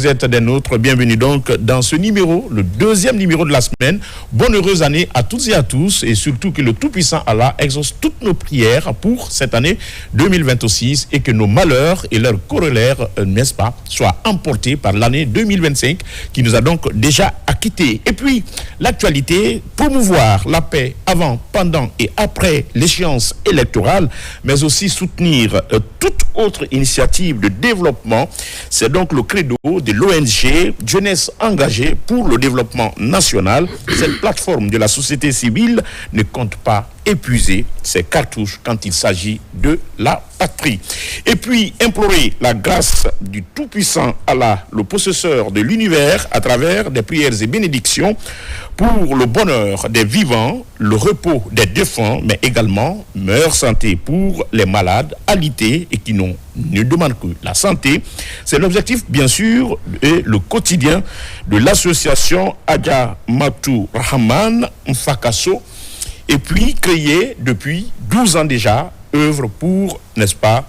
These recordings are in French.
vous êtes des nôtres. Bienvenue donc dans ce numéro, le deuxième numéro de la semaine. Bonne heureuse année à toutes et à tous et surtout que le Tout-Puissant Allah exauce toutes nos prières pour cette année 2026 et que nos malheurs et leurs corollaires, n'est-ce pas, soient emportés par l'année 2025 qui nous a donc déjà acquittés. Et puis, l'actualité, promouvoir la paix avant, pendant et après l'échéance électorale, mais aussi soutenir toute autre initiative de développement. C'est donc le credo de l'ONG Jeunesse engagée pour le développement national. Cette plateforme de la société civile ne compte pas épuiser ses cartouches quand il s'agit de la patrie. Et puis, implorer la grâce du Tout-Puissant Allah, le possesseur de l'univers, à travers des prières et bénédictions pour le bonheur des vivants, le repos des défunts, mais également meilleure santé pour les malades, alités et qui ne demandent que la santé. C'est l'objectif, bien sûr, et le quotidien de l'association Adja Matou Rahman Mfakaso, et puis créé depuis 12 ans déjà, œuvre pour, n'est-ce pas,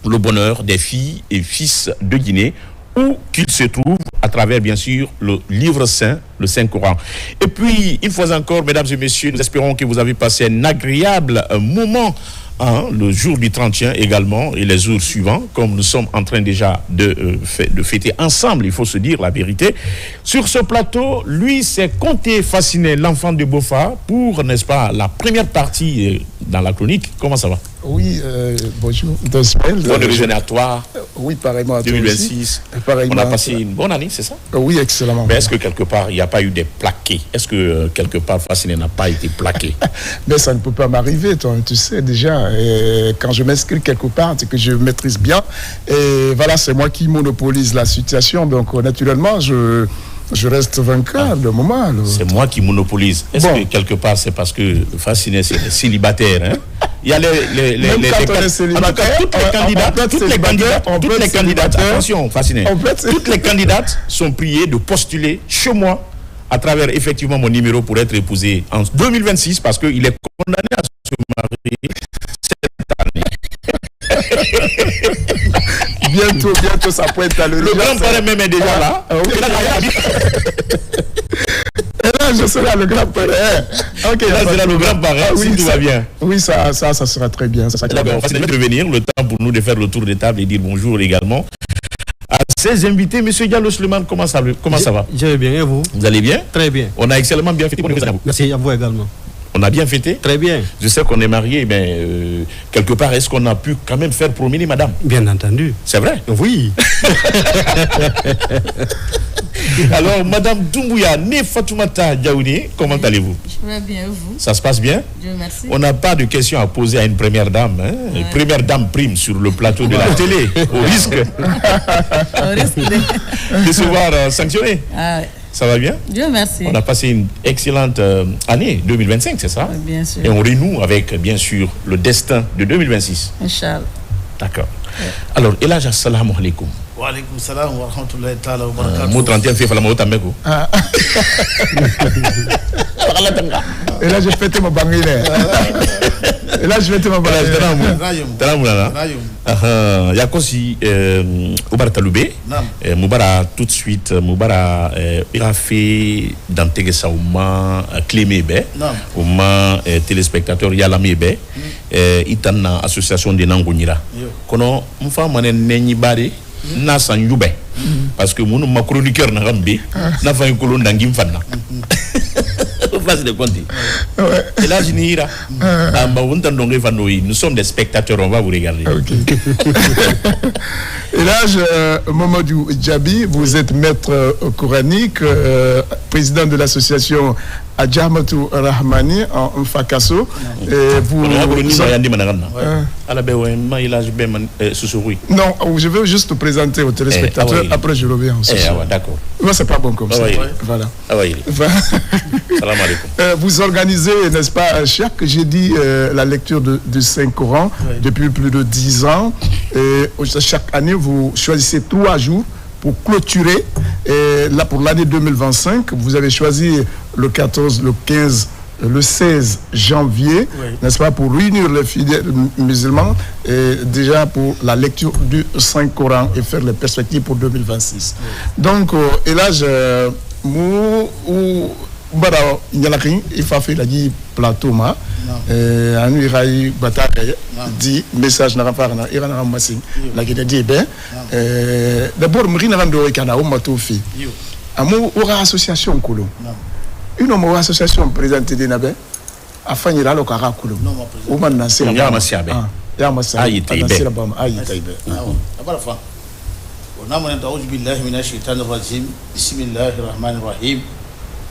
le bonheur des filles et fils de Guinée, où qu'ils se trouvent, à travers, bien sûr, le livre saint, le Saint-Coran. Et puis, une fois encore, mesdames et messieurs, nous espérons que vous avez passé un agréable moment, le jour du 31 également, et les jours suivants, comme nous sommes en train déjà de fêter ensemble, il faut se dire la vérité. Sur ce plateau, lui, c'est Conté Fasciné, l'enfant de Bofa, pour, n'est-ce pas, la première partie dans la chronique. Comment ça va? Oui, bonjour. Bonne heureuse à toi. Oui, pareillement à toi 2026. On a passé une bonne année, c'est ça? Oui, excellemment. Mais est-ce que quelque part, il n'y a pas eu des plaqués? Est-ce que quelque part, Fasciné n'a pas été plaqué? Mais ça ne peut pas m'arriver, toi, tu sais déjà. Et quand je m'inscris quelque part, c'est que je maîtrise bien. Et voilà, c'est moi qui monopolise la situation. Donc, naturellement, je reste vainqueur de moment. C'est moi qui monopolise. Est-ce que quelque part, c'est parce que Fasciné, c'est célibataire, hein? Il y a toutes les candidates, attention, Fasciné, toutes les candidates sont priées de postuler chez moi à travers effectivement mon numéro pour être épousé en 2026 parce qu'il est condamné à se marier. Bientôt, ça pointe à le grand-père même est déjà là. Et là, je serai le grand-père. Ok, là, c'est le grand-père, si tout va bien. Oui, ça sera très bien. D'accord, on va revenir, le temps pour nous de faire le tour des tables et dire bonjour également à ces invités. Monsieur Diallo Suleiman, comment ça va? Je vais bien, et vous? Vous allez bien? Très bien. On a excellemment bien fêté. Merci à vous également. On a bien fêté? Très bien. Je sais qu'on est mariés, mais quelque part, est-ce qu'on a pu quand même faire promener madame? Bien entendu. C'est vrai? Oui. Alors, madame Doumbouya, né Fatoumata Diaouni, comment allez-vous? Je vais bien, vous? Ça se passe bien? Dieu merci. On n'a pas de questions à poser à une première dame. Hein? Ouais. Une première dame prime sur le plateau de la télé, au risque de se voir sanctionné. Ah ouais. Ça va bien? Dieu merci. On a passé une excellente année 2025, c'est ça? Oui, bien sûr. Et on renoue avec, bien sûr, le destin de 2026. Inch'Allah. D'accord. Ouais. Alors, Elhadj, assalamu alaikum. Wa alaikum salam wa rahmatullahi ta'ala wa barakatuh. Mo 31 fait fala tambeko. Et là, je fête mon bangile. Et là, je fête mon bangile. Yakosi Oubara Taloubé. Moubara tout de suite. Moubara il a fait dans Tegesa Ouma Clémé Bé. Ouma téléspectateur Yalami Bé. Itana association de Nangounira. Kono mfa manen nenyi bari na sanjube parce que mon ma chroniqueur na rambe na fa ngolo ndangim fanna face de compte et là jinira amba wonta ndonge fanoi nous sommes des spectateurs, on va vous regarder. Okay. Et là Mamadou Djabi, vous êtes maître coranique, président de l'association Adja Matou Rahmani en Mfakaso. Et vous non, je veux juste présenter aux téléspectateurs, après je reviens ensuite. D'accord. Moi, c'est pas bon comme ça. Voilà. Salam alaikum. Vous organisez, n'est-ce pas, chaque jeudi la lecture du Saint-Coran depuis plus de 10 ans. Et chaque année, vous choisissez 3 jours pour clôturer. Et là, pour l'année 2025, vous avez choisi le 14, le 15 le 16 janvier, n'est-ce pas, pour réunir les fidèles musulmans et déjà pour la lecture du Saint-Coran et faire les perspectives pour 2026. Donc, et là, il faut faire la plateau, anu irai batare di message na parna ira na masin la gida di be d'abord mrina rando kana o matofi amu ora association kulo une mo association présidente de nabe afanyira lo kara kulo o man na sira ya masiabe ya masiabe ayi taibe abara fa wana mun ta'awuzu billahi minash shaitanir rajim bismillahir rahmanir rahim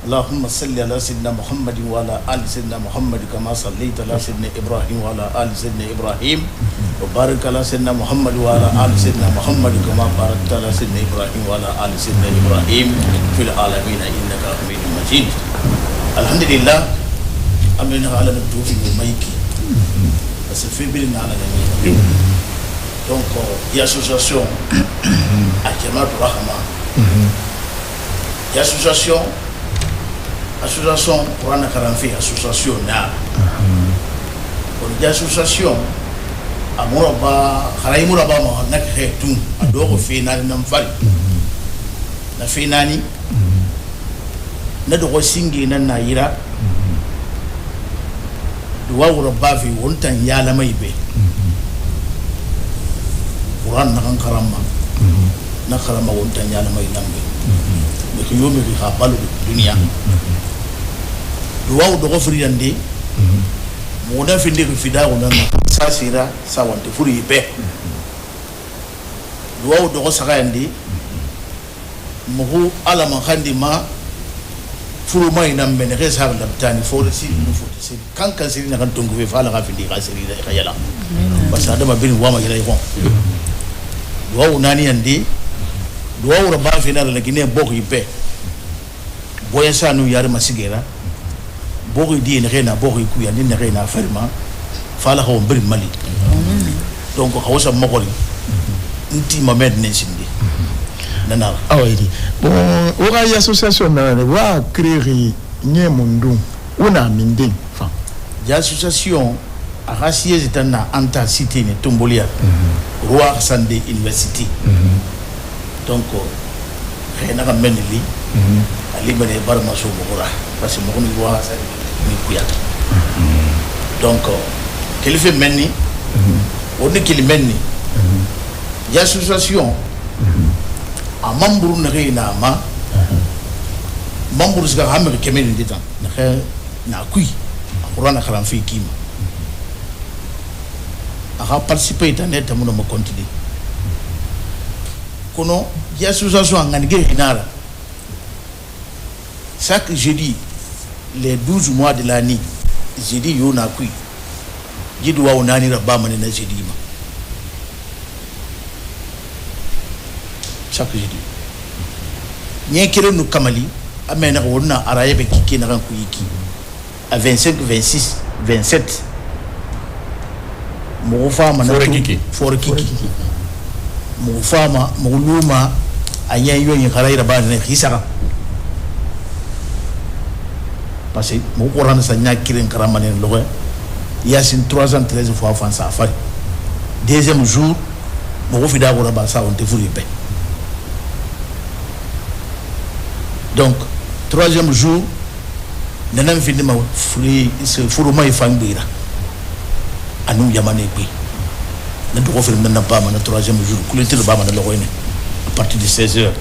اللهم صل على سيدنا محمد وعلى آل سيدنا محمد كما صليت على سيدنا إبراهيم وعلى آل سيدنا إبراهيم وبارك على سيدنا محمد وعلى آل سيدنا محمد كما باركت على سيدنا إبراهيم وعلى آل سيدنا إبراهيم في العالمين إنك حميد مجيد. الحمد لله أمنا على الدوفي والميكي بس في بلنا على النبي. Donc il y a association à Jamaat Rahma. Il y a association Quran Karanfi, association na. Pour les associations, Amoraba, Haraimuraba, Nakhetum, Adoro Fina, Namfal. Na Finani, Nado Singi Naira, Duaura Bavi, Wontan Yala Maibe, Quran Nakarama, Nakarama Wontan Yala Mainambe, the Yomi Habalu Dunia. Duau dogo friande mona finde ko fida ko nan sa sira sa wonte furi be duau dogo sagandi mugu ala man khandi ma furu mai nan bene ke sa labtani foresi no foresi kan siri na kan tongu fe fala ka finde ka siri da yala basa da ma bin wa ma yala ko duau nani andi duau ra ba fina la gine bok yipe boya sanu yar masigera bogi di ne rena bogi ku ya ni ne rena ferma fala ko mbir mali donc hausa makori nti mamed ne sindi nana awidi bon ora y association na wa créer nye mundu una minde fa ya association a rassier etana anta cité ne tombolia roi sande university donc rena ka menli ali bane barma so bokora parce que mo ni roi donc qu'il fait maintenant on est qu'il mène il y a association à membre na ma membre ska hammer kemen ditan na kui Quran kharam fi kim a participer dans net mo mo continuer kono il y a association ngani ge hinara chaque jeudi les 12 mois de l'année, j'ai dit yo na kui. J'ai dit wa onani rabba mane na j'ai dit ma. Chaque jeudi. Nye kero no kamali amena wona araye be kiki na kan kuyiki. À 25, 26, 27. Mo fama na for kiki. Mo fama mo luma ayen yo yin kharaira ba ne hisara. Parce que mon courant sa nya kiren karamane logo yasin 313 fois fan sa afari deuxième jour mo fi da ko ba sa on te furi be donc troisième jour nanam fi ma furi se furu mai fangbira anu yamane bi na do ko fi na ba ma na troisième jour kulentir ba ma na logo ne à partir de 16h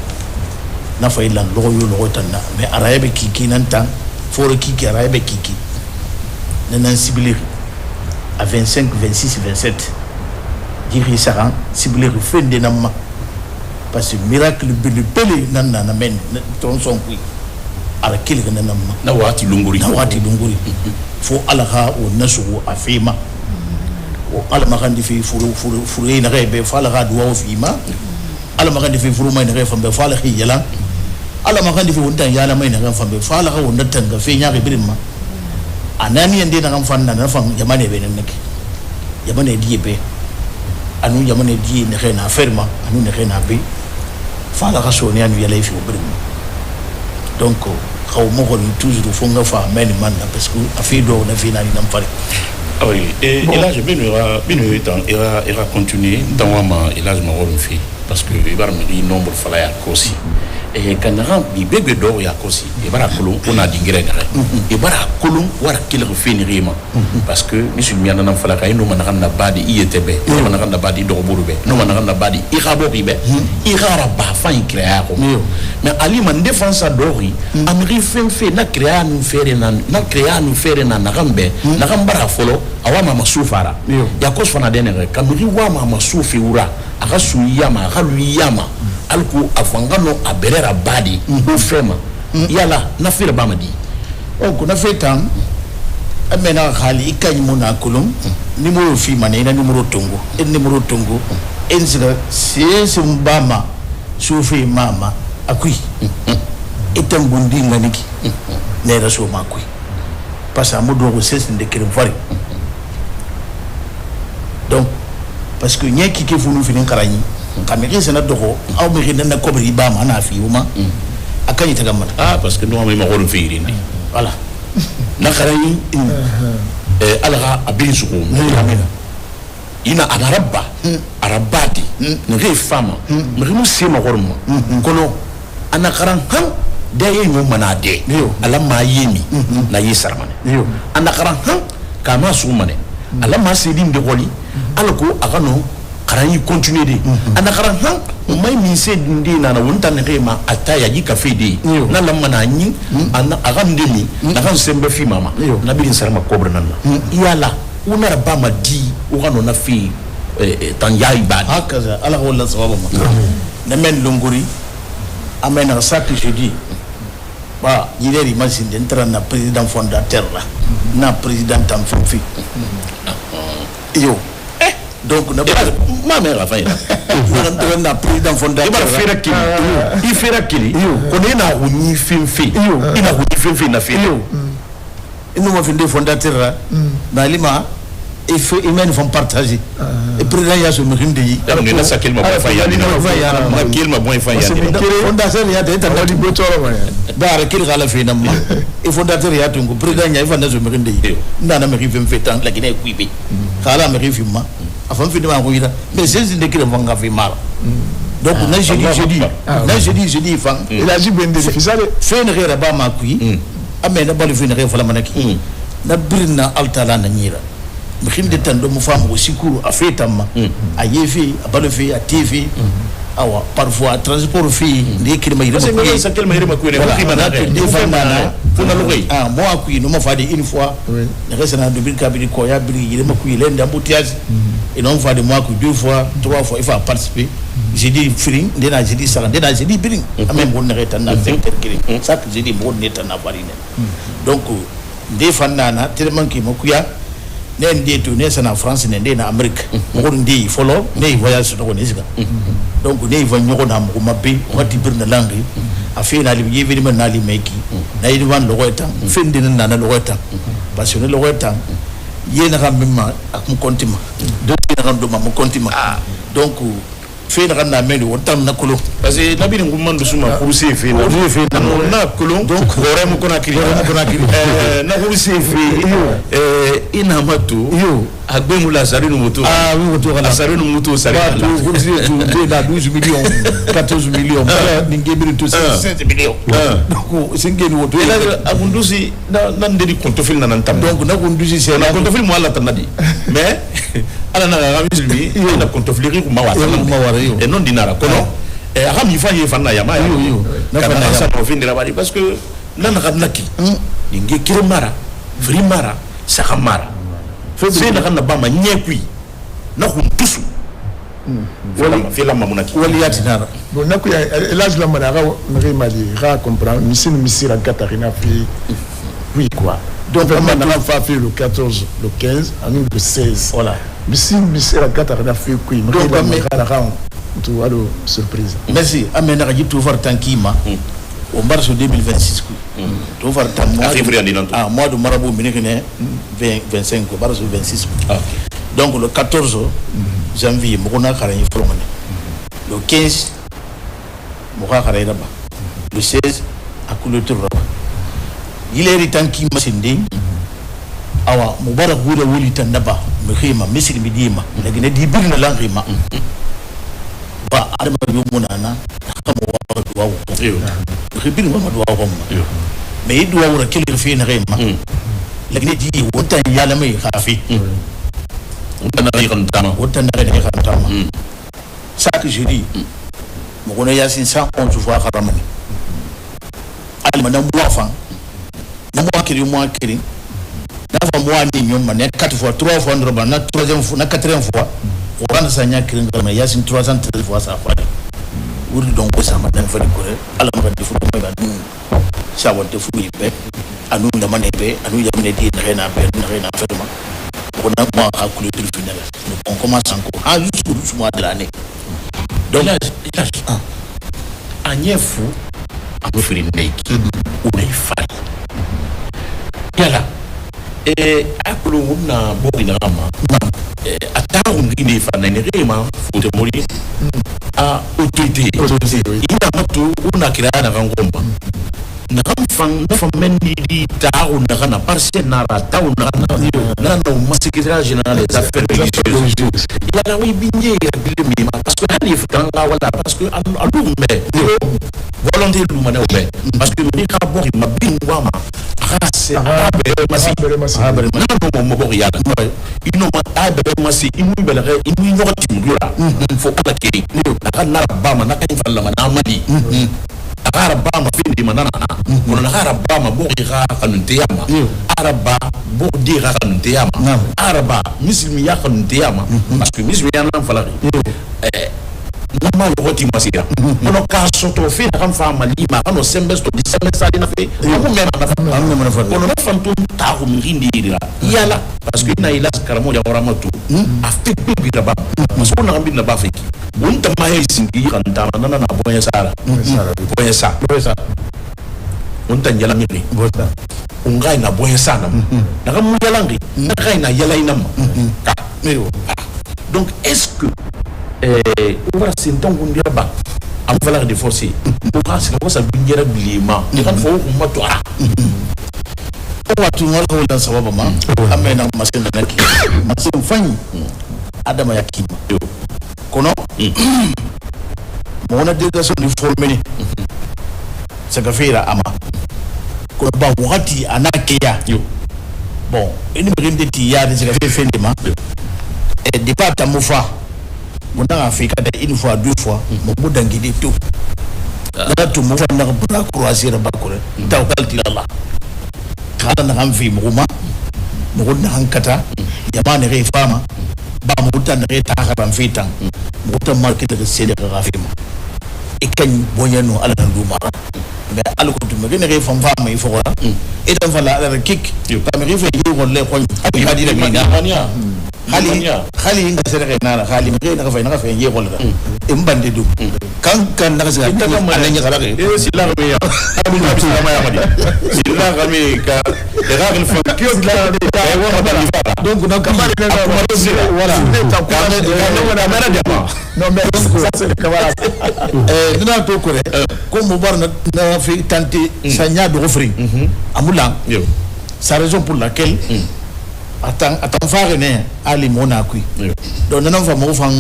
na fa ilan logo yo logo tanna mais arabe kiki nan tan fore kiki arabe kiki nanan ciblé à 25 26 27 diri saran ciblé fin de namma parce que miracle bele nan na men ton son kui ala kili namma na wati lunguri fo alaha o nasu afima o ala makandi fi furu ina rebe fala ga duwa fima ala makandi fi furu mai na refa be fala khiyala ala makandi fi wontan yala mai na kan fambe fala ka wonda tanga fe nya be ma anani ende na kan fanna na fam jamane be nan nake jamane die be anu jamane die ne khena ferma anu ne khena be fala ka so ne anu yala fi be donc kaw mo ko toujours fo nga fa men man parce que a fait do na finali nam fari. Ah oui, et là je vais il va continuer dans ma et là je me refais parce que il va me nombre fala ya kosi et quand il bébé do ya kosi il va kolon on a dingere il va kolon wara qu'il refinir parce que monsieur mi anana fala kay no manaka na badi IETB no manaka na badi do borube no manaka na badi irabo ribe irara ba fa créa ko mais ali man défense dori amri fait na créa nous faire na nagambe nagambara folo awama masufara ya kosfana denere kamiri wama masufi ura akasu yama akalu yama alko afangano aberera badi ufema yala na fira bamadi o kuna fetam amena khali ikany mona kulum numéro fi mané na numéro tongo ensira c'est mbama sufi mama akui etangundi nganiki ne raso makui parce amodo ko c'est de kirim fari donc parce que nyeki ke funu finin karani kamere sena doko aw me rena na kobri ba mana fi uma akani tagamma parce que nous on ma rôle fi irindi voilà na karani alga abin suko ina anarabba arabati ngi fama mrimu sema hormo kono anakaran han daye no manade alama yemi na yisarmane anakaran han kama sumane alama sedin de goli alko agano karani continuer de anakaran han mai min sedin de na wonta ne rema ataya yika fede na lamma na nyi ana agande mi na kan sembe fi mama na bi sarma kobra nan yala una ba ma di ugano na fi tan yayi ba hakaza ala wala sababa ma na men longori amena ça que je dis ba yideri imagine d'entrer na président fondateur là na président tam fi yo donc na ma mère a fait on na président fondateur il fait kili on est na huni finfi ina huni finfi na fi ino ma finde fondateur na lima il faut ils vont partager et président ya so mrinde yi on na sakil ma boy fa ya ma kil ma boy fa ya fondateur ya de tan di botoro ma bara kil gala fi nam et fondateur ya tungo président ya fa na so mrinde yi na me rive fait tant la guinée kuibi kala me rive ma afan fi ma ko yida mais c'est de kil vanga fi mara donc na je dis fan il a dit ben de fisale fait ne rera ba ma kui amena balu fi ne re fala manaki na birna altala na nyira mkhinde tando mufamu sikuru afetamma ayefi abalofi atifi awa parfois transport fi ndikirima yirema ko sa kelma yirema ko ne ko mana defana funa lugay mo akui no mafadi une fois ne resana de bil kabiri ko ya bil yirema ko yilende embouteillage et non fadi mo akui deux fois trois fois il faut participer j'ai dit fring ndena j'ai dit ça ndena j'ai dit bring amem bon ne retana secteur kiri ça que j'ai dit mo ne tana farine donc defana na tellement ki mokuya nen de to ne sana France ne na Amerique mo ndi folo ne voyage to ko nisga donc ne va nyoko na mo mabbe wati birna langi afina li yevini man na li meki na yi van lo weta fendi na na lo weta parce que le weta yena kam bimma ak mo kontima do na kam do ma mo kontima donc fena kan na meli wotam na kolo parce que nabiri ngumman do suma ko se fe na kolo donc hore mo kona kiri na ko se fe ina matu agbe mu la sari no moto moto la sari no moto sari la ko se tu da 12 millions 14 millions ni ngebiri to 7 millions donc singeni woto agundusi na ndedi kontofil na nantam donc na gundusi c'est na kontofil mo ala tanadi mais ala na musulmi na kontofili ko mawata et non dinara kono et agam yifa yifa na yama na kana sa no findira bari parce que nana kadnaki ninge kirmara frimara sakamara c'est na kana bama nyekui na kuntusu voilà fela mamunaki wali yatinara bon na kuya elage la manara ngé mali ra comprendre misira Katarina fi oui quoi donc on a fait le 14 le 15 à nous le 16 voilà misira Katarina fi kui ngé la ra tout allo surprise merci amena ga jitu var tankima au mars 2026 to var tam mois de marabout minekene 25 mars 26 donc le 14 janvier mokona kara ni fromane le 15 moka kara raba le 16 à couleteur raba yileri tanki masinde awa mubarak wura wuli tanaba mukhima misri midima lakini di birna langrima ba adama yumuna na kamo wa duwa ko khibir ma duwa ko ma me duwa wura kili fi na rema lakini di wonta yala mai khafi wonta na ri khantama ça que je dis mo gona yasin 111 fois kharamani alma na muafa na muakiri na moi ni nyoma ne 4 fois 3 fois ndroba na 3e fois na 4e fois on rend ça nya kirin ngama yasin 313 fois ça fois wuri donc ça ma dan fadi kore ala ma di fu ko ba dum sa wonte fu be anu na manebe anu ya mene di na rena feduma on a moi à couler tout final on commence encore jusqu'au mois de l'année donc là a nyefu a fri neki ou na ifai yala akulu na bogi na rama ata ungine fana ni rema fote mori a autorité ina matu una kirana ngomba na kamfang na fameni di taou na kana parcelle na taou na no secrétaire général des affaires religieuses yala wi binye bilimi parce que ali fanga wala parce que alu me volonté lu mana obe parce que ni ka bogi mabingwa ma c'est arabe non mo bori yada ino ma arabe masi inu belere inu ngoti ngura fo kala kiri na bama na kan falla na mali araba ma findi manana kono na araba ma bori ga kanunte yama araba bodi ga kanunte yama araba muslimi ya kanunte yama parce que muslimi ya nan fala nama yoti masira ono ka soto fe na kan fa mali ma ono sembesto di semesta dina fe amu mema na fa ono na fantum ta ko mindi dira yala parce que na ila karamo ya oramatu a fe bi raba so na ngambi na ba fe wonta ma he singi kan ta na na boya sara wonta njala mi bota ungai na boya sana na kamu yalangi na kai na yala inam ka donc est-ce que on va s'entendre on dira ba en valeur de forcer pour ça comment ça binjera bilima ni kan fo umma to ara watu wala wala sababu ma amena masenda naki masim fanyi adama yakima kono mona délégation du formé c'est que faire ama ko ba wakati anakeya bon ini mrinde ti ya de c'est que fait ndema et départ amufa mon Afrique une fois deux fois mon bout d'angidi tout là tout mon na bra croiser ba ko tawkal ti Allah kala na am fi muma mo na hankata yamane re fama ba mo tan re ta ga ban fitan mo tan market de sede ga fima e kan bonyano ala nduma mais alko to me ne re fam fama il faut voilà et tan fala ala kick ka me re fa yi ko le ko abi hadi de mina khali inga sere na khali me na fa ye ko la e mbande du kan na ga alanya kala e sila me ya abi na sila ma ya madi sila ga me ka de ga il faut que la de ta wa ba ni fara donc na kamari na voilà na mera de non mais ça c'est le kamara dina to ko ko mo bar na fi tante sanya do offrir amula sa raison pour laquelle attends faire ne ali mona kui donc non va mo fan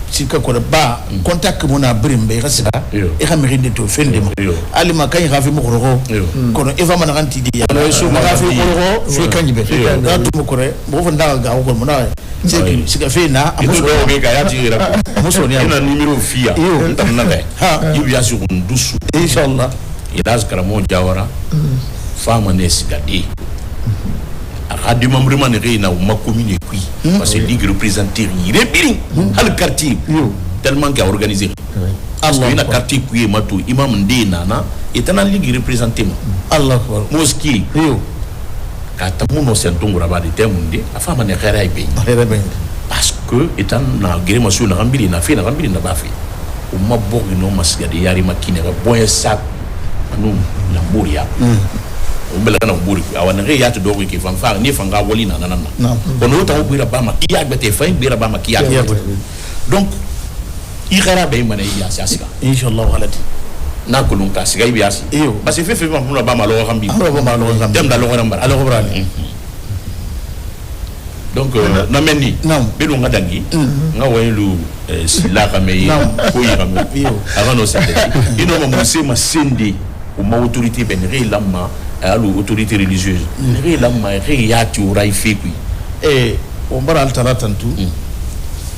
sika ko ba contact mona brimbe rasika e ha mérite to fende mo ali ma kan rafi mo ko kono e va mana kanti di ya so ma rafi ko fi kanjibe da to mo ko mo fa ndaga ga ko mo na sika fe na amuso do ge ga ya tira amuso ni na numéro fia ntam na be yu ya su ndusu inshallah ilaz karamo jawara fama ne sika di radio membre man reina ma commune qui parce que ligue représenter rebiring hal quartier tellement qu'a organisé Allah ina quartier qui matu imam ndina na etana ligue représenter Allah mosquée ka tamuno sentongo rabadi temunde afama ne khara ibe parce que etan na grema sur na rambili na bafi o mabori no masgade yari makine ba boye sak anu la boria bela kana buri awana re yatu dogo ki fanfa ni fanga woli na kono ta bira ba makiya bete fa bira ba makiya donc i khara be mane ya siasika inshallah halati n'a kolon ka siga ibiasi parce que fait ma pour ba malo rambi dem da lo ngamba alors brani donc na menni belu ngadangi nga wayelu sila kamei ko yirame avant no sende ino mo musse ma sende o ma autorité ben réellement alu autorité religieuse réellement ya turai fekui o mbara altara tantu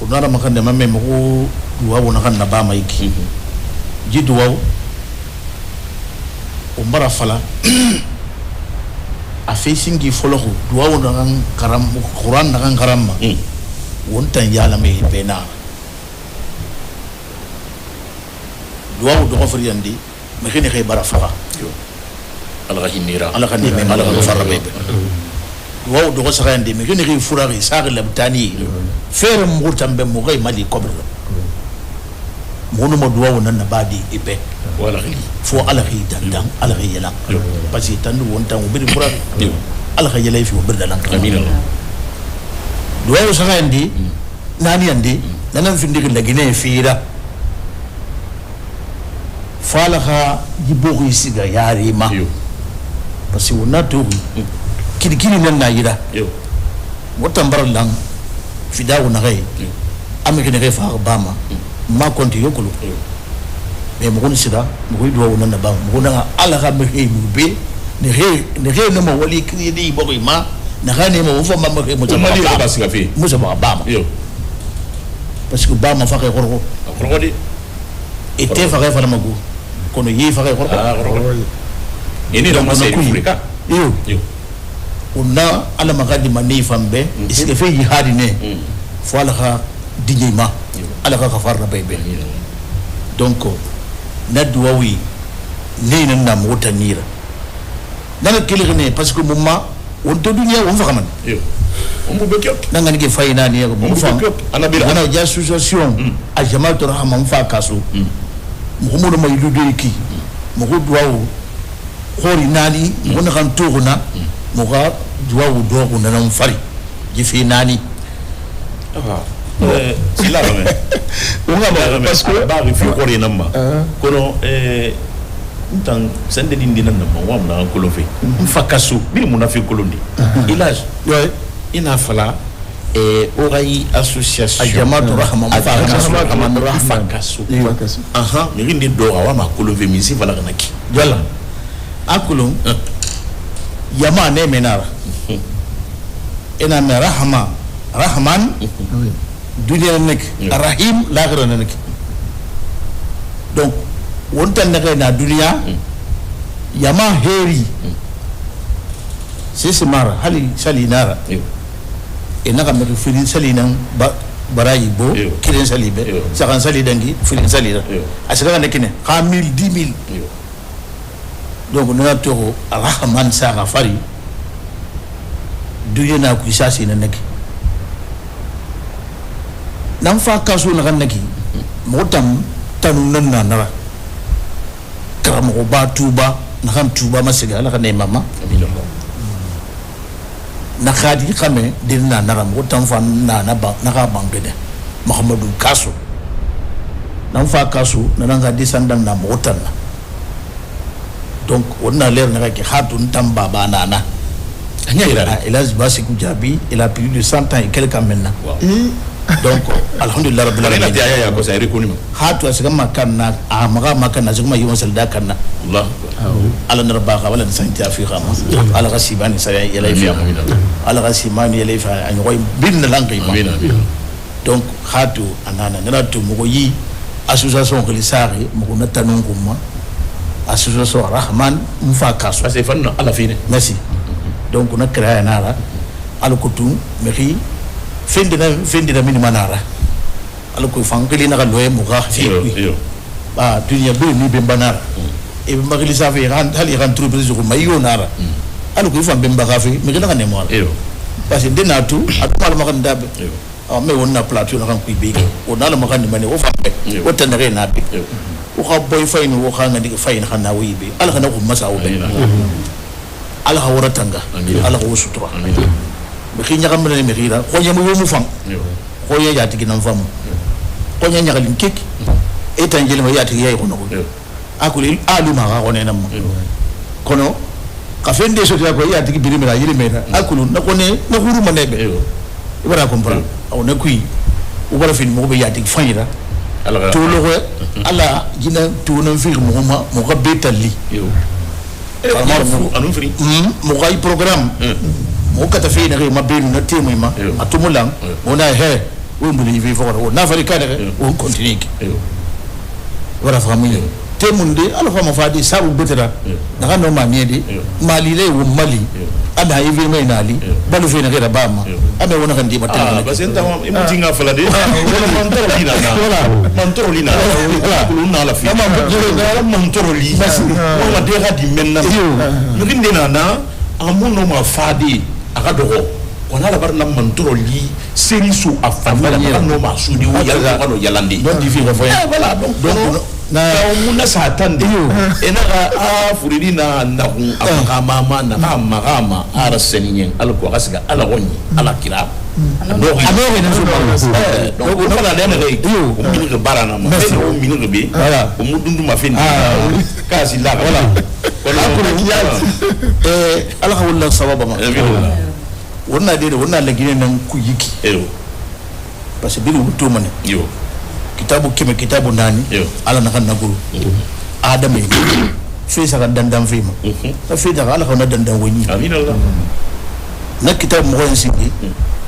o nara makande mamme mo duwa wona kan na ba maiki ji duwa o mbara fala a fesingi folohu duwa wona kan karam Quran na kan karamma wontan yala me bena duwa do ko furiyandi me khini khay bara fala ala hinira ala kan me ala ko farbe duwa do ko sarandi me khini khay furari sar labtani fere mo tambe mo gay mali kobra mono mo duwa wona na badi ibe wala ri fo ala ri dandang ala ri yala parce que tandu wontan o bidi furari ala ri yala fi o birda lan amina duwa o sarandi nani andi nanan fi ndig lagine fiira falaha jibogi siga yari ma parce que wona to kiri nan na yira wotan baralang fida wona gay amike ne fa bama ma konti yokulu mais mo gon sida mo koy do wona na ba mo na ala ga me mu be ne he no mo wali kiri di bogi ma na gane mo fo ma mo mo mali ba siga fi mo sa ba bama parce que bama fa kay gorgo di et te fa kay fa magu kono yi fa kay gorgo ini do ma se afrika yo una ala magadi mani fambe iske fe jihadi ne fo ala ka dijima ala ka kafar na bebe donc na duwawi ne nan na mota nira nana kili ne parce que mumma on to dunya on fa kaman on bu bekop nanga ni ke fayina ni ko mo fa ana ja association a jama'atu rahma mo fa kaso mo mo ma yudu ki mo ko duwawo khori nani mo na kan to na mo ga duwawo do ko na fari jifi nani sila me unga parce que ba rifi ko re namba kono ntan sende din dinan namba wa na ko lo fe mfakasu bil munafi kolondi ilage ina fala orai association jama'atu rahma mfakasu aha mi rindi do wa ma ko lo fe mi si fala kanaki yalla akulum yama ne menara ina me rahman dunia nek rahim lakhira nek donc wontan nek na dunia yama heri sisi mara hali salinara ina kam mek filin salinan barayi bo kiren salibe sakan salidangi filin salira asaka nek ne 1000 donc na to rahman sa fari dunia na ku sasi nek nan fa kaso na kan naki motam tanu nan na nara karamo ba tuba na kan tuba masiga la kan mama na khadi khame din na nara motam fa na ba na ka bangede muhammadu kaso nan fa kaso na nan ga disandam na motan na donc on a l'air na ki hatun tamba ba nana anya ila basi ku jabi il a plus de 100 ans et quelques maintenant donc alhamdulillah rabbil alamin ya ko sa reconnu hatu asiga makanna amaga makanna zuma yuma salda kanna allah ala narba ka wala santi afrika ma ala gasibani sa ya laifi ala gasimani ya laifi an yoy bin langi ma donc hatu anana ngana to mo yi association ko lisari mo na tanun kuma association rahman mfakaso c'est fan ala fine merci donc na créer nara ala kutu meri fendina mini manara ala ko fangeli na loye muga fi ba dunia be ni be banara e be magli sa fe ran hali ran entreprise ko mayo nara ala ko fam be mbaga fi me gina ne mo parce que dina tu atuma la makan dabe me wonna plateau na kan ku be o na la makan mane o fambe o tanere na be o ka boy fay ni o ka ngadi fay na kana wi be ala kana ko masa o be ala ha wora tanga ala ko sutura be khinya kam ne me khira ko nyamu yo mu fam ko ya yati ginam fam ko nya nyagal kek e tanjel ma yati yay ko no akuli aluma ga onena ma kono ka fende so ko ya tigi birimira yirimira akulu na kone na huru manebe ibara comprendre aw na kui ubara fin mo be ya tigi fanyira to lo ko ala jina to na fir mo ma mo ga betali anu fri mo ga programme mo kata fe na ma belu na temu ma atumulang ona he wo mbuli vi fora na fari kada wo continue wala famille temunde ala fama fadi sabu betera na kanu ma miedi mali le wo mali ada yivi mai nali balu fe na kada bama ame wona kan di batela basenta imutinga fala de wala mantoro lina wala kuluna la fi mantoro li wala de radi menna nginde na amuno ma fadi aga dogo kona la barna mantoro li serisu afamala no ma sudi wo yalla kano yalandi don di fi ko fa voilà donc na muna satande ena a furidi na ndaku akama na magama ara seninyen alko gasga ala gonni ala kira no na so donc on la dene re o mini ke barana ma o mini ke be voilà o mudundu ma fendi kasi la voilà ala hawla sababa ma wonna de wonna la gine nan ku yiki parce que bi wuto mane yo kitabu kime kitabu nani ala na kan naguru adame fi saka dandam fi ma ta fi daga ala kana dandam woni amin allah na kitabu mo en singi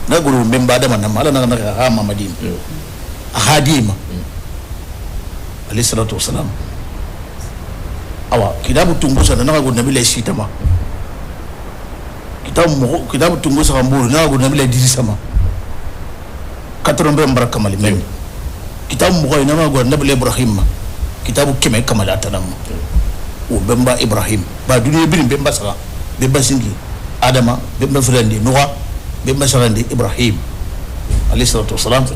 naguru memba adama na ala na ha mamadin ahadima alayhi salatu wassalam awa kitabu tungusa na naguru nabi la shitama kitabu tungusa kamburu na naguru nabi la dirisama 80 baraka mali mem kitabu mo ina ma go nabi ibrahim kitabu keme kamala tanam o bemba ibrahim ba duniya bin bemba saka bemba singi adama bemba frandi noa bemba sarandi ibrahim alayhi salatu wassalam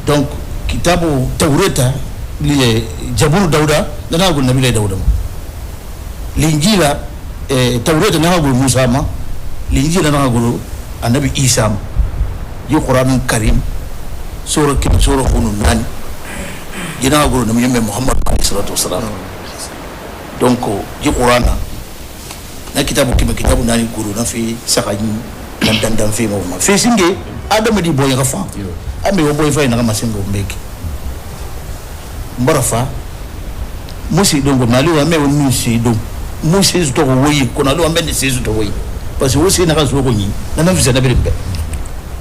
donc kitabu tawreta li jaburu dauda na go nabi dauda linjila tawreta na go musa ma linjila na go annabi isa yi Quran Karim sura kim sura khunun nani jina guru na yemme Muhammad alayhi salatu wasalam donc yi Quran na kitabu kim kitabu nani guru na fi sakaji dan fi mo ma fi singe adama di boy ga fa ame wo boy fa na ma singo mbeki mbarafa musi dongo mali wa me woni si do musi to woyi ko na lo ambe si to woyi parce que wosi na ka so ko ni na na fi na be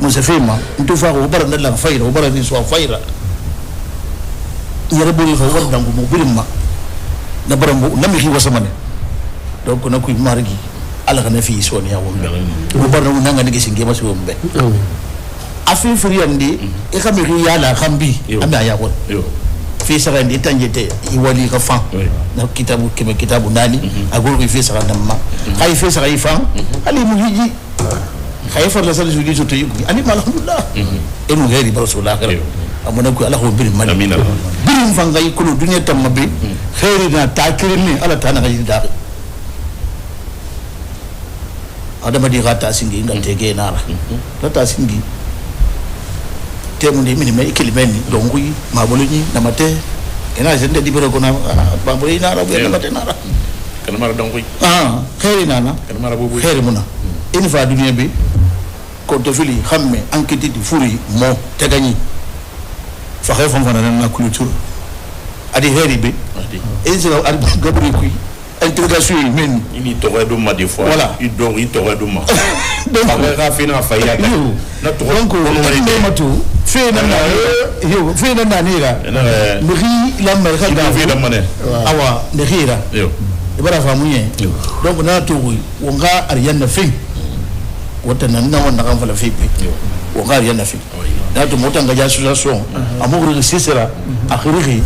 musafima ntufa ko bara ndalla fayra bara ni so fayra yara buri fa wanda ngumu birma na bara mu nami ki wasamane donc na kuy margi ala kana fi so ni ya wombe ko bara mu nanga ngi singe maso wombe afi friyandi e kam ri yala kambi ame aya ko fi sara ndi tanjete i wali ka fa na kitabu nani agol ko fi sara namma hay fi sara ifa ali mu hiji khayfa la sal judi so tayi ani alhamdulillah enu gairi rasulullah amuna ko ala ko bir man amin bir fa ngay ko dunya tam be khairi na takirini ala tana gaji da adama di gata singi ngal tege nara ta singi temu ndi mini me kilimeni dongui maboluni na mate ena jende di bero kona bambuli nara be na mate nara kana mara dongui khairi nana kana mara bobu khairi muna ina fa dunya be ko to fili xamé enquête di furi mo tagani fa xey fam fana na culture adi heri be et c'est al gabri kuy interrogation men ini to redo ma des fois voilà il to redo ma donc fa fina fa ya na to donc on matu fina na yo fina na nira mri la mer da fi da mané awa de khira yo ibara fa munye donc na to wonga ariyanna fin wata nan na wanda kan fala fipe o ga yana fi da to motan ga association amuru de sisera akhirihi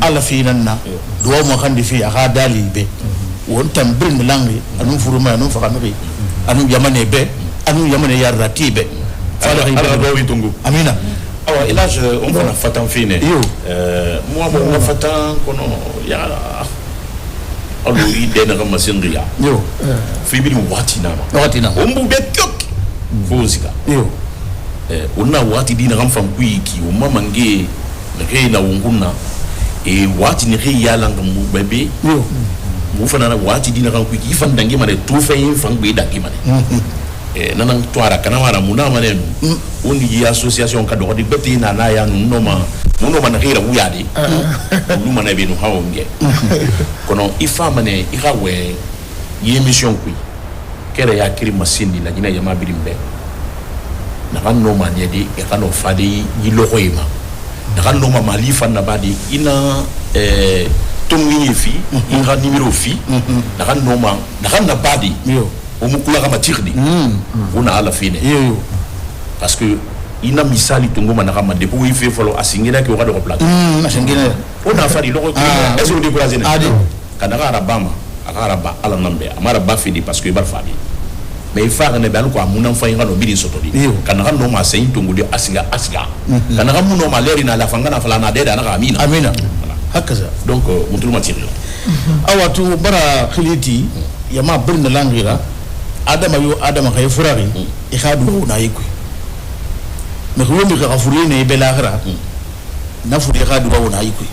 ala fi nanna do mo kan di fi aga dali be won tam brin langi anu furuma anu fakanri anu yamane be anu yamane yarati be fala ala do witungu amina awa ilage on va fatan fine moi mo fatan kono ya alo ide na kama sindria yo fibili wati na ombu betok fozika yo una wati dina kam fam kuiki o mamange na ke na wunguna e wati ni ri yala ngam bebe yo mu fana na wati dina kan ku ki fan dangi mane tu fe yin fan be dangi mane nanan to ara kana mara muna mane undi ya association ka do di beti na ya no ma na gira wuyadi lu mana be no hawo nge kono ifa mane irawe yi mission ku kere ya kiri masindi la nyina ya mabirimbe na kan no ma ne di e kan o fadi yi lokoyima na kan no ma mali fan na badi ina tongi fi ina numéro fi na kan no ma na kan na badi yo o mukula kama tirdi una ala fine yo parce que ina misali tongo manaka ma depo wi fe folo asingina ke wado plateau asingina ona fari loko est-ce que décourager ne adi kana arabama araba ala nambe amara ba fidi parce que bar fadi mais il faut ne bal ko amuna fa yanga no bidi sotodi kana no ma sayin tongo di asiga kana mu no ma leri na la fangana fala na deda na amina hakaza donc mutul matiri awatu bara khiliti yama birna langira adama kay furari e khadu na yikui mais ko yombi ka furi ne be lakhira na furi khadu wa na yikui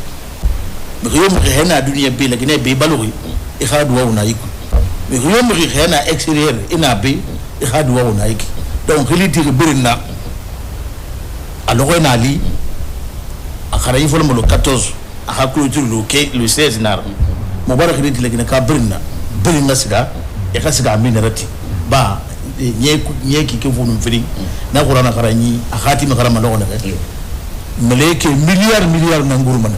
mais ko yombi ka hena duniya be lagine be balori e khadu wa na yikui mais ko yombi ka hena extérieur ina be e khadu wa na yiki donc khiliti ke birna alors na li akara yifol mo le 14 aka clôture le 16 nar mubarak khiliti lagine ka birna siga e ka siga minarati ba nye ki ke vunu firi na qur'ana qarani akhati ma qarama lo ne meleke milliard na nguru man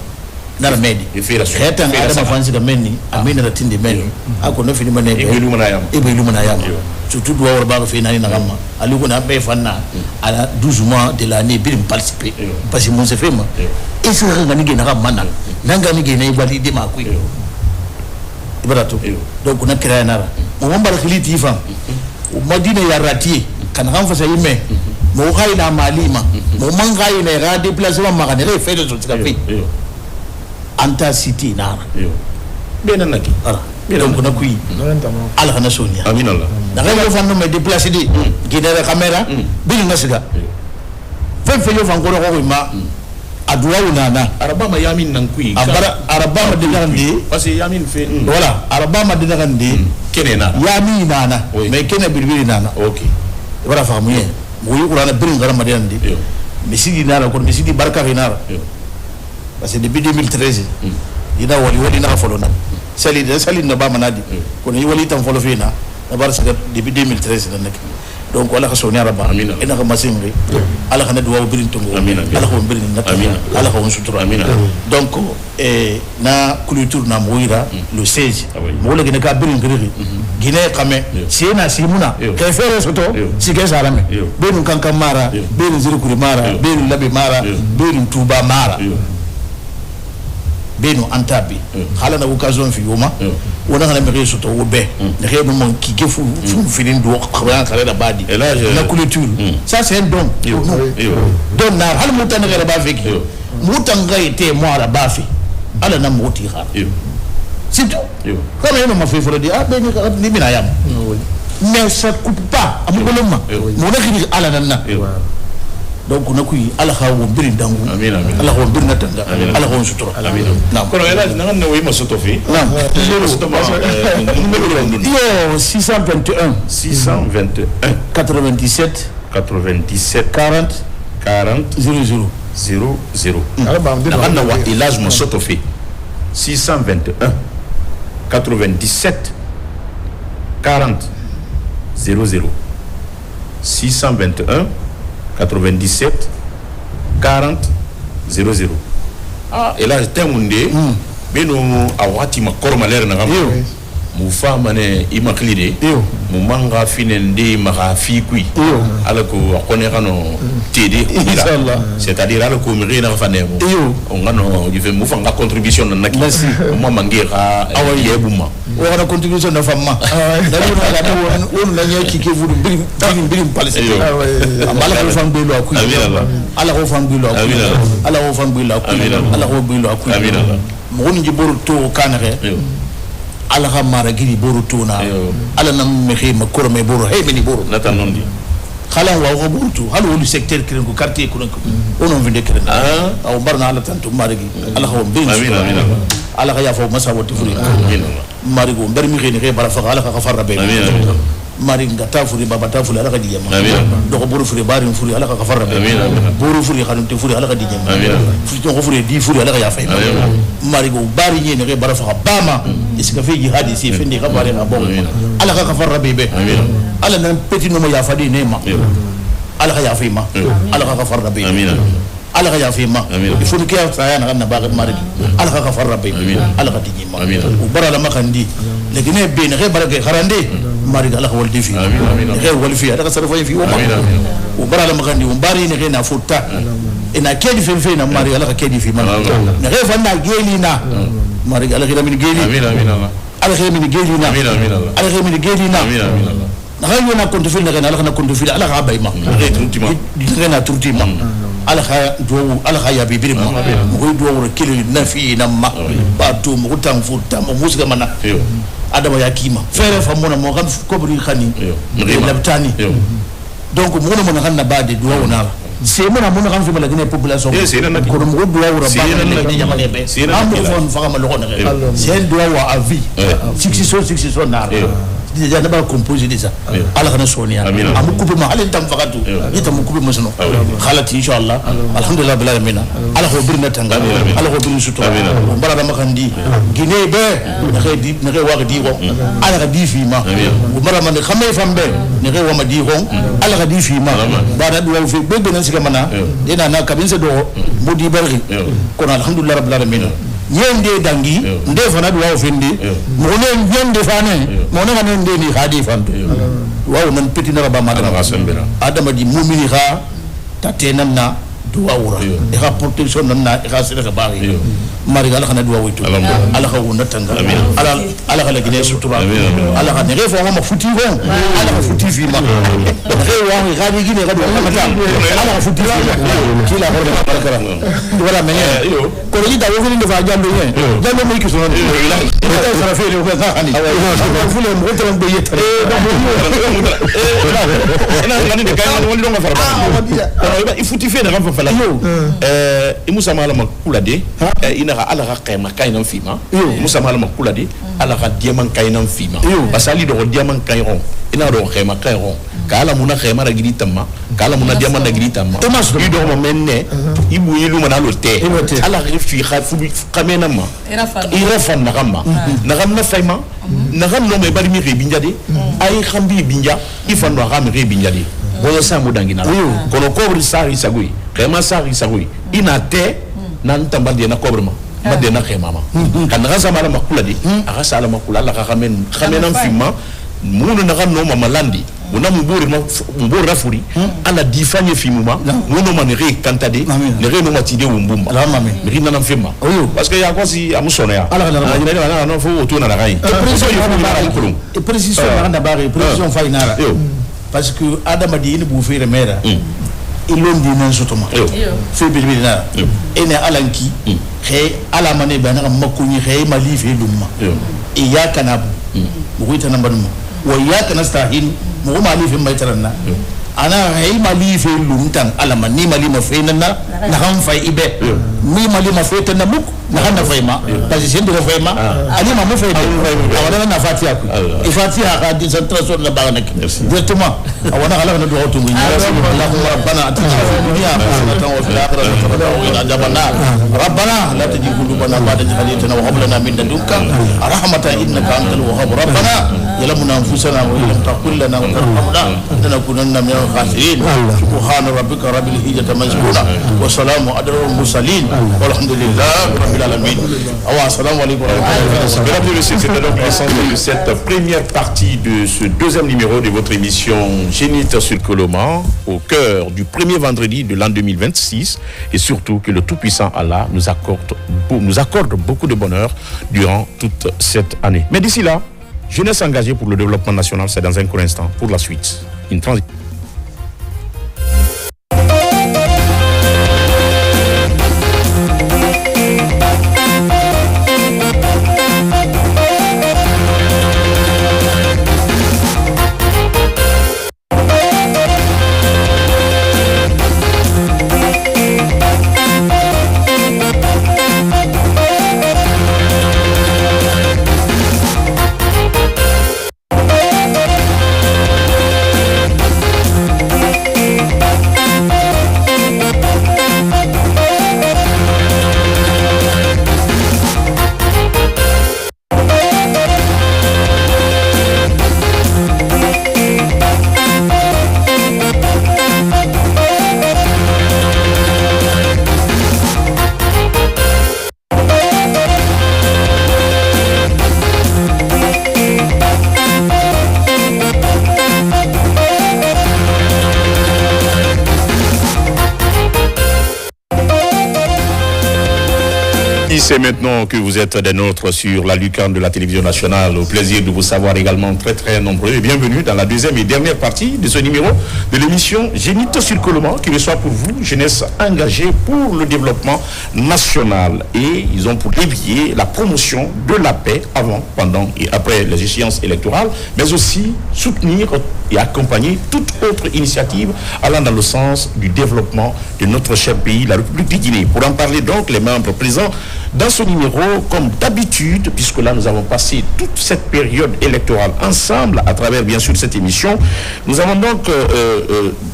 na medi heta na adama fansi ga menni amina ratinde menni ako no fini mane e belu mana yam surtout do war ba fe nani na gamma ali ko na be fanna à 12 mois de l'année bir participer parce que mon se fait ma et ce nga ni na gamma na nga ni na ibali de ma ku ibrato donc na kira na mo mambara khiliti fa madina ya rati kan han fa sai me mo khaina malima mo man khaina ra déplacement ma kan re fait de tout café anta city na bena naki ara donc na kuyi ala kana sonia amin allah da ga fa no me déplacer di gidere camera bi nga siga fa yo fa ngoro ko ma adwa unana arabama yamin nan kui arabama de gandi parce que yamin fait voilà arabama de gandi kenena yamin nana mais kena birbiri nana OK wala fa muye mo yi qur'ana birin garama de gandi misidi nana ko misidi barka finara parce que depuis 2013 ina wali na folo na sali na ba manadi ko ni wali tan folo fina na bar sa depuis 2013 na nek donc wala ka soni araba ina ka masimri ala kana duwa birin tungo ala ko birin na ala ko sutura donc na culture na moira le 16 mo le gine ka birin giri gine kame sina simuna ka fere soto sike sarame benu kankan mara benu zirkuri mara benu labi mara benu tuba mara benu antabi hala na occasion fi yoma wona ngana meri soto wo be ne rebe mon ki gefu filin do xaban kare da badi la culture ça c'est un don don na hal mutan ngara ba feki mutan gaite mo ara ba fi ala na moti ha c'est tout comme il m'a fait faire dire ah ben ni mina yam mais ça coupe pas amugoloma mo na khiri ala nanna donc na kuyi ala hawo birin dangu amin ala hawo birin tanga ala hawo sutura amin na kono ela na ne wi masoto fi na numéro 621 97 40 00 na wa elage masoto fi 621 97 40 00 621 97 40 00 et là temundé beno awati makoro malere na gamo mu fama ne imaklide mu manga finende maka fikui alako akone kano td inshallah c'est-à-dire alako mi rena fanemo on ngano dife mu fanga contribution na naki mo mangira yebuma wana contribution na famma daluna ga to won na nyaki ke vudu birim palese amala ko fam belo akui ala ko fam belo akui ala ko fam belo akui ala ko belo akui mo woni jiboru to kanare ala ha mara giri boru tuna ala nam me khima korome boru hey meni boru nata nondi khala wa ko buntu halu lu secteur kiren ko quartier ko onon vinde kiren aw barna ala tantu marigi ala ko bin amin ala ka ya fo masa woti furi marigo ber mi xeni xe bara fa ala ka farra be mari ngata furi baba ta furi ala ka diyama do ko buru furi bari furi ala ka farra be buru furi xanum te furi ala ka diyama furi to ko furi di furi ala ka ya fay marigo bari ñene xe bara fa bama iska fe jihadi si fendi ka bare na bon ala ka farra be ala nan petit no ya fadi nema ala ka ya fay ma ala ka farra be ala ka yafi ma il faut que ya na na bagat marigi ala ka farra be ala ka tiji ma u bara la makandi legine be ne bara ke kharande marigi ala ka wal difi ne wal fi ala ka sarfa fi wa u bara la makandi u bari ne na futa ina kedi fe na marigi ala ka kedi fi ma ne fa na geli na marigi ala ka min geli ala ka min geli na ala ka min geli na na ha yona kontu fi na ala ka na kontu fi ala ka bayma ne na turtima ala kha ya bibiri ma ko do wor kili nafi na ma ba to mo tan futa mo musga mana adama ya kima fere fa mona mo kan ko buri khani labtani donc mo na kan na bade do wona c'est mona mo kan fi mala gine population ko mo do wor ba ni jamale be am fon fa ma lo ko na c'est do wa avis succession na déjà d'abord composé déjà ala kana sonia amu coupe ma ala tam fakatu ita mu coupe ma sono khalati inshallah alhamdulillah bil alamin ala ko birna tanga ala ko birna suto bara da makandi gine be ne ke wa di ko ala ka di fi ma bara man xamé fambe ne ke wa ma di ko ala ka di fi ma bara do fi be be sika mana ina na kabin se do mo di barki ko alhamdulillah rabbil alamin yende dangi nde fana do wa fendi mo ne yende fane mo ne ngane nde ni khadi fanto wa man petit na ba madama adama di mumini kha tatenam na duwa wura e ka protection na e ka sira ka bari mari ala kana duwa witu ala ka wona tanga ala ka legine sutura ala ka ne refo ma futi ko ala ka futi fi ma e wa ga di gine ga do mata ala ka futi ki la ko da barakara wala menye ko ni da wo ni da jambe ne jambe mo kiso ne e sara fe ne ko ka hani fule mo ko tan be yeta ina ngani de kan woni do nga farba il futi fe na fa fala Musa mala makula de ina ga ala ga kayma kayna fima Musa mala makula de ala ga diamant kayna fima basali do diamant kayron ina do kayma kayron kala muna kayma ra gidi tamma kala muna diamant ra gidi tamma i do mo menne ibu yilu mana lo te ala ga fi khafu kamena ma ira fan na gamma na gamna fayma na gamno me bari mi binjade ay khambi binja ifan do ga mi binjade bono sa mudangina kono kobri sari sagui kema sari sagui ina te nan tambandi na kobrima bade na kema ma kan ga sama la makula di aga sala makula la ga khamen fima munu na no mama landi una mburi rafuri ala difanye fimuma wono man re kantade ne re no matide wumbumba mi nana fima parce que ya ko si amusona ya ala na no fo to na gai e precision na bare precision fainara parce que adama di ni bu fere mera ilondi nan sotoma fe bilbil na ene alanki khay ala mane bana makuni khay malifi lumma iyaka na bu ita nan banu wa iyaka nastahin mu malifi mai taranna ana khay malifi lumtan ala mani malima fe nan na han fay ibe mi malima fe tan muk na han na fayma parce que c'est de fayma ali ma mo fay awala na fatiha ku fatiha ka di centration na ba nak directement awana ala na do to ngi allahumma rabbana atina fid dunya hasanatan wa fil akhirati hasanatan wa qina adhaban nar rabbana la tujigh qulubana ba'da idh hadaytana wa hab lana min ladunka rahmatan innaka antal wahhab rabbana yalamuna anfusana wa illam taghfir lana wa tarhamna lanakunanna min al-khasirin subhana rabbika rabbil izzati amma yasifun wa salamun ala al-mursalin walhamdulillahi rabbil alamin. Assalamu alaikum wa rahmatullahi. Mesdames et messieurs, c'était donc l'ensemble de cette première partie de ce deuxième numéro de votre émission Zénith sur Coloma, au cœur du premier vendredi de l'an 2026, et surtout que le Tout-Puissant Allah nous accorde beaucoup de bonheur durant toute cette année. Mais d'ici là, jeunesse engagée pour le développement national, c'est dans un court instant. Pour la suite, une transition. C'est maintenant que vous êtes des nôtres sur la lucarne de la télévision nationale. Au plaisir de vous savoir également très très nombreux. Et bienvenue dans la deuxième et dernière partie de ce numéro de l'émission Génito sur Colomans qui reçoit pour vous jeunesse engagée pour le développement national. Et ils ont pour dévier la promotion de la paix avant, pendant et après les échéances électorales, mais aussi soutenir et accompagner toute autre initiative allant dans le sens du développement de notre cher pays, la République de Guinée. Pour en parler donc, les membres présents dans ce numéro, comme d'habitude, puisque là nous avons passé toute cette période électorale ensemble à travers bien sûr cette émission, nous avons donc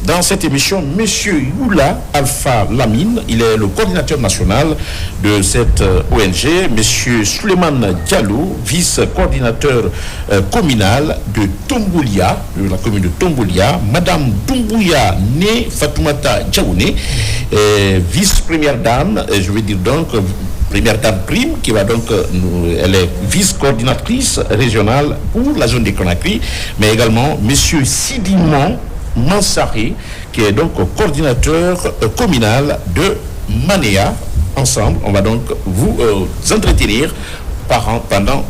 dans cette émission Monsieur Youla Alpha Lamine, il est le coordinateur national de cette ONG, Monsieur Suleiman Diallo, vice-coordinateur communal de Tomboulia, de la commune de Tomboulia, Madame Doumbouya Né Fatoumata Djaouné, vice-première dame, je veux dire donc première dame prime, qui va donc, elle est vice-coordinatrice régionale pour la zone des Conakry, mais également Monsieur Sidimon Mansaré, qui est donc coordinateur communal de Manéa. Ensemble, on va donc vous entretenir pendant,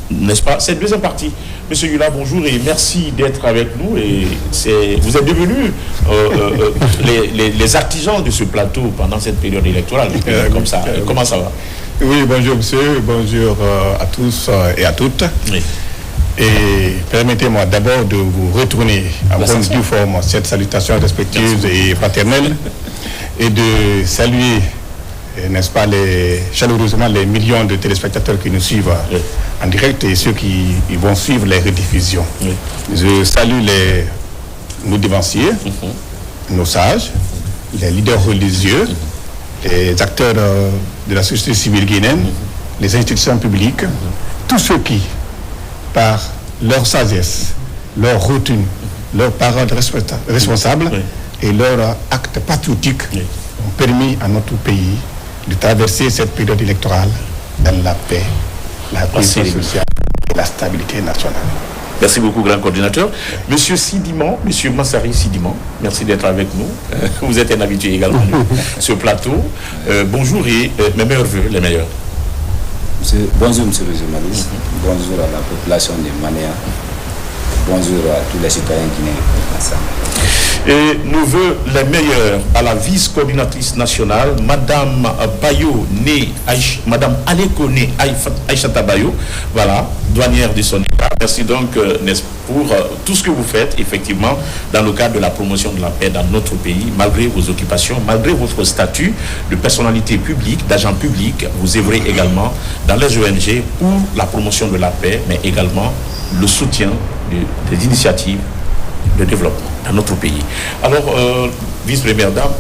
n'est-ce pas, cette deuxième partie. Monsieur Youla, bonjour et merci d'être avec nous. Et vous êtes devenus les artisans de ce plateau pendant cette période électorale. Comme ça. Comment ça va? Oui, bonjour monsieur, bonjour à tous et à toutes. Oui. Et permettez-moi d'abord de vous retourner à bonne due forme cette salutation respectueuse et fraternelle et de saluer, n'est-ce pas, chaleureusement les millions de téléspectateurs qui nous suivent en direct et ceux qui vont suivre les rediffusions. Oui. Je salue nos devanciers, nos sages, les leaders religieux, les acteurs de la société civile guinéenne, les institutions publiques, tous ceux qui, par leur sagesse, leur routine, leur parole responsable et leur acte patriotique ont permis à notre pays de traverser cette période électorale dans la paix, la cohésion sociale et la stabilité nationale. Merci beaucoup, grand coordinateur. Monsieur Sidimon, Monsieur Mansari Sidimon, merci d'être avec nous. Vous êtes un habitué également de ce plateau. Bonjour et mes meilleurs vœux, les meilleurs. Bonjour, monsieur le journaliste. Bonjour à la population de Manéa. Bonjour à tous les citoyens guinéens ensemble. Et nous voeux les meilleurs à la vice-coordinatrice nationale, Madame Bayo Né, Madame Aleko Né Aïchata Bayo, voilà, douanière de son État. Merci donc pour tout ce que vous faites, effectivement, dans le cadre de la promotion de la paix dans notre pays, malgré vos occupations, malgré votre statut de personnalité publique, d'agent public, vous œuvrez également dans les ONG pour la promotion de la paix, mais également le soutien des initiatives de développement dans notre pays. Alors, vice-première dame,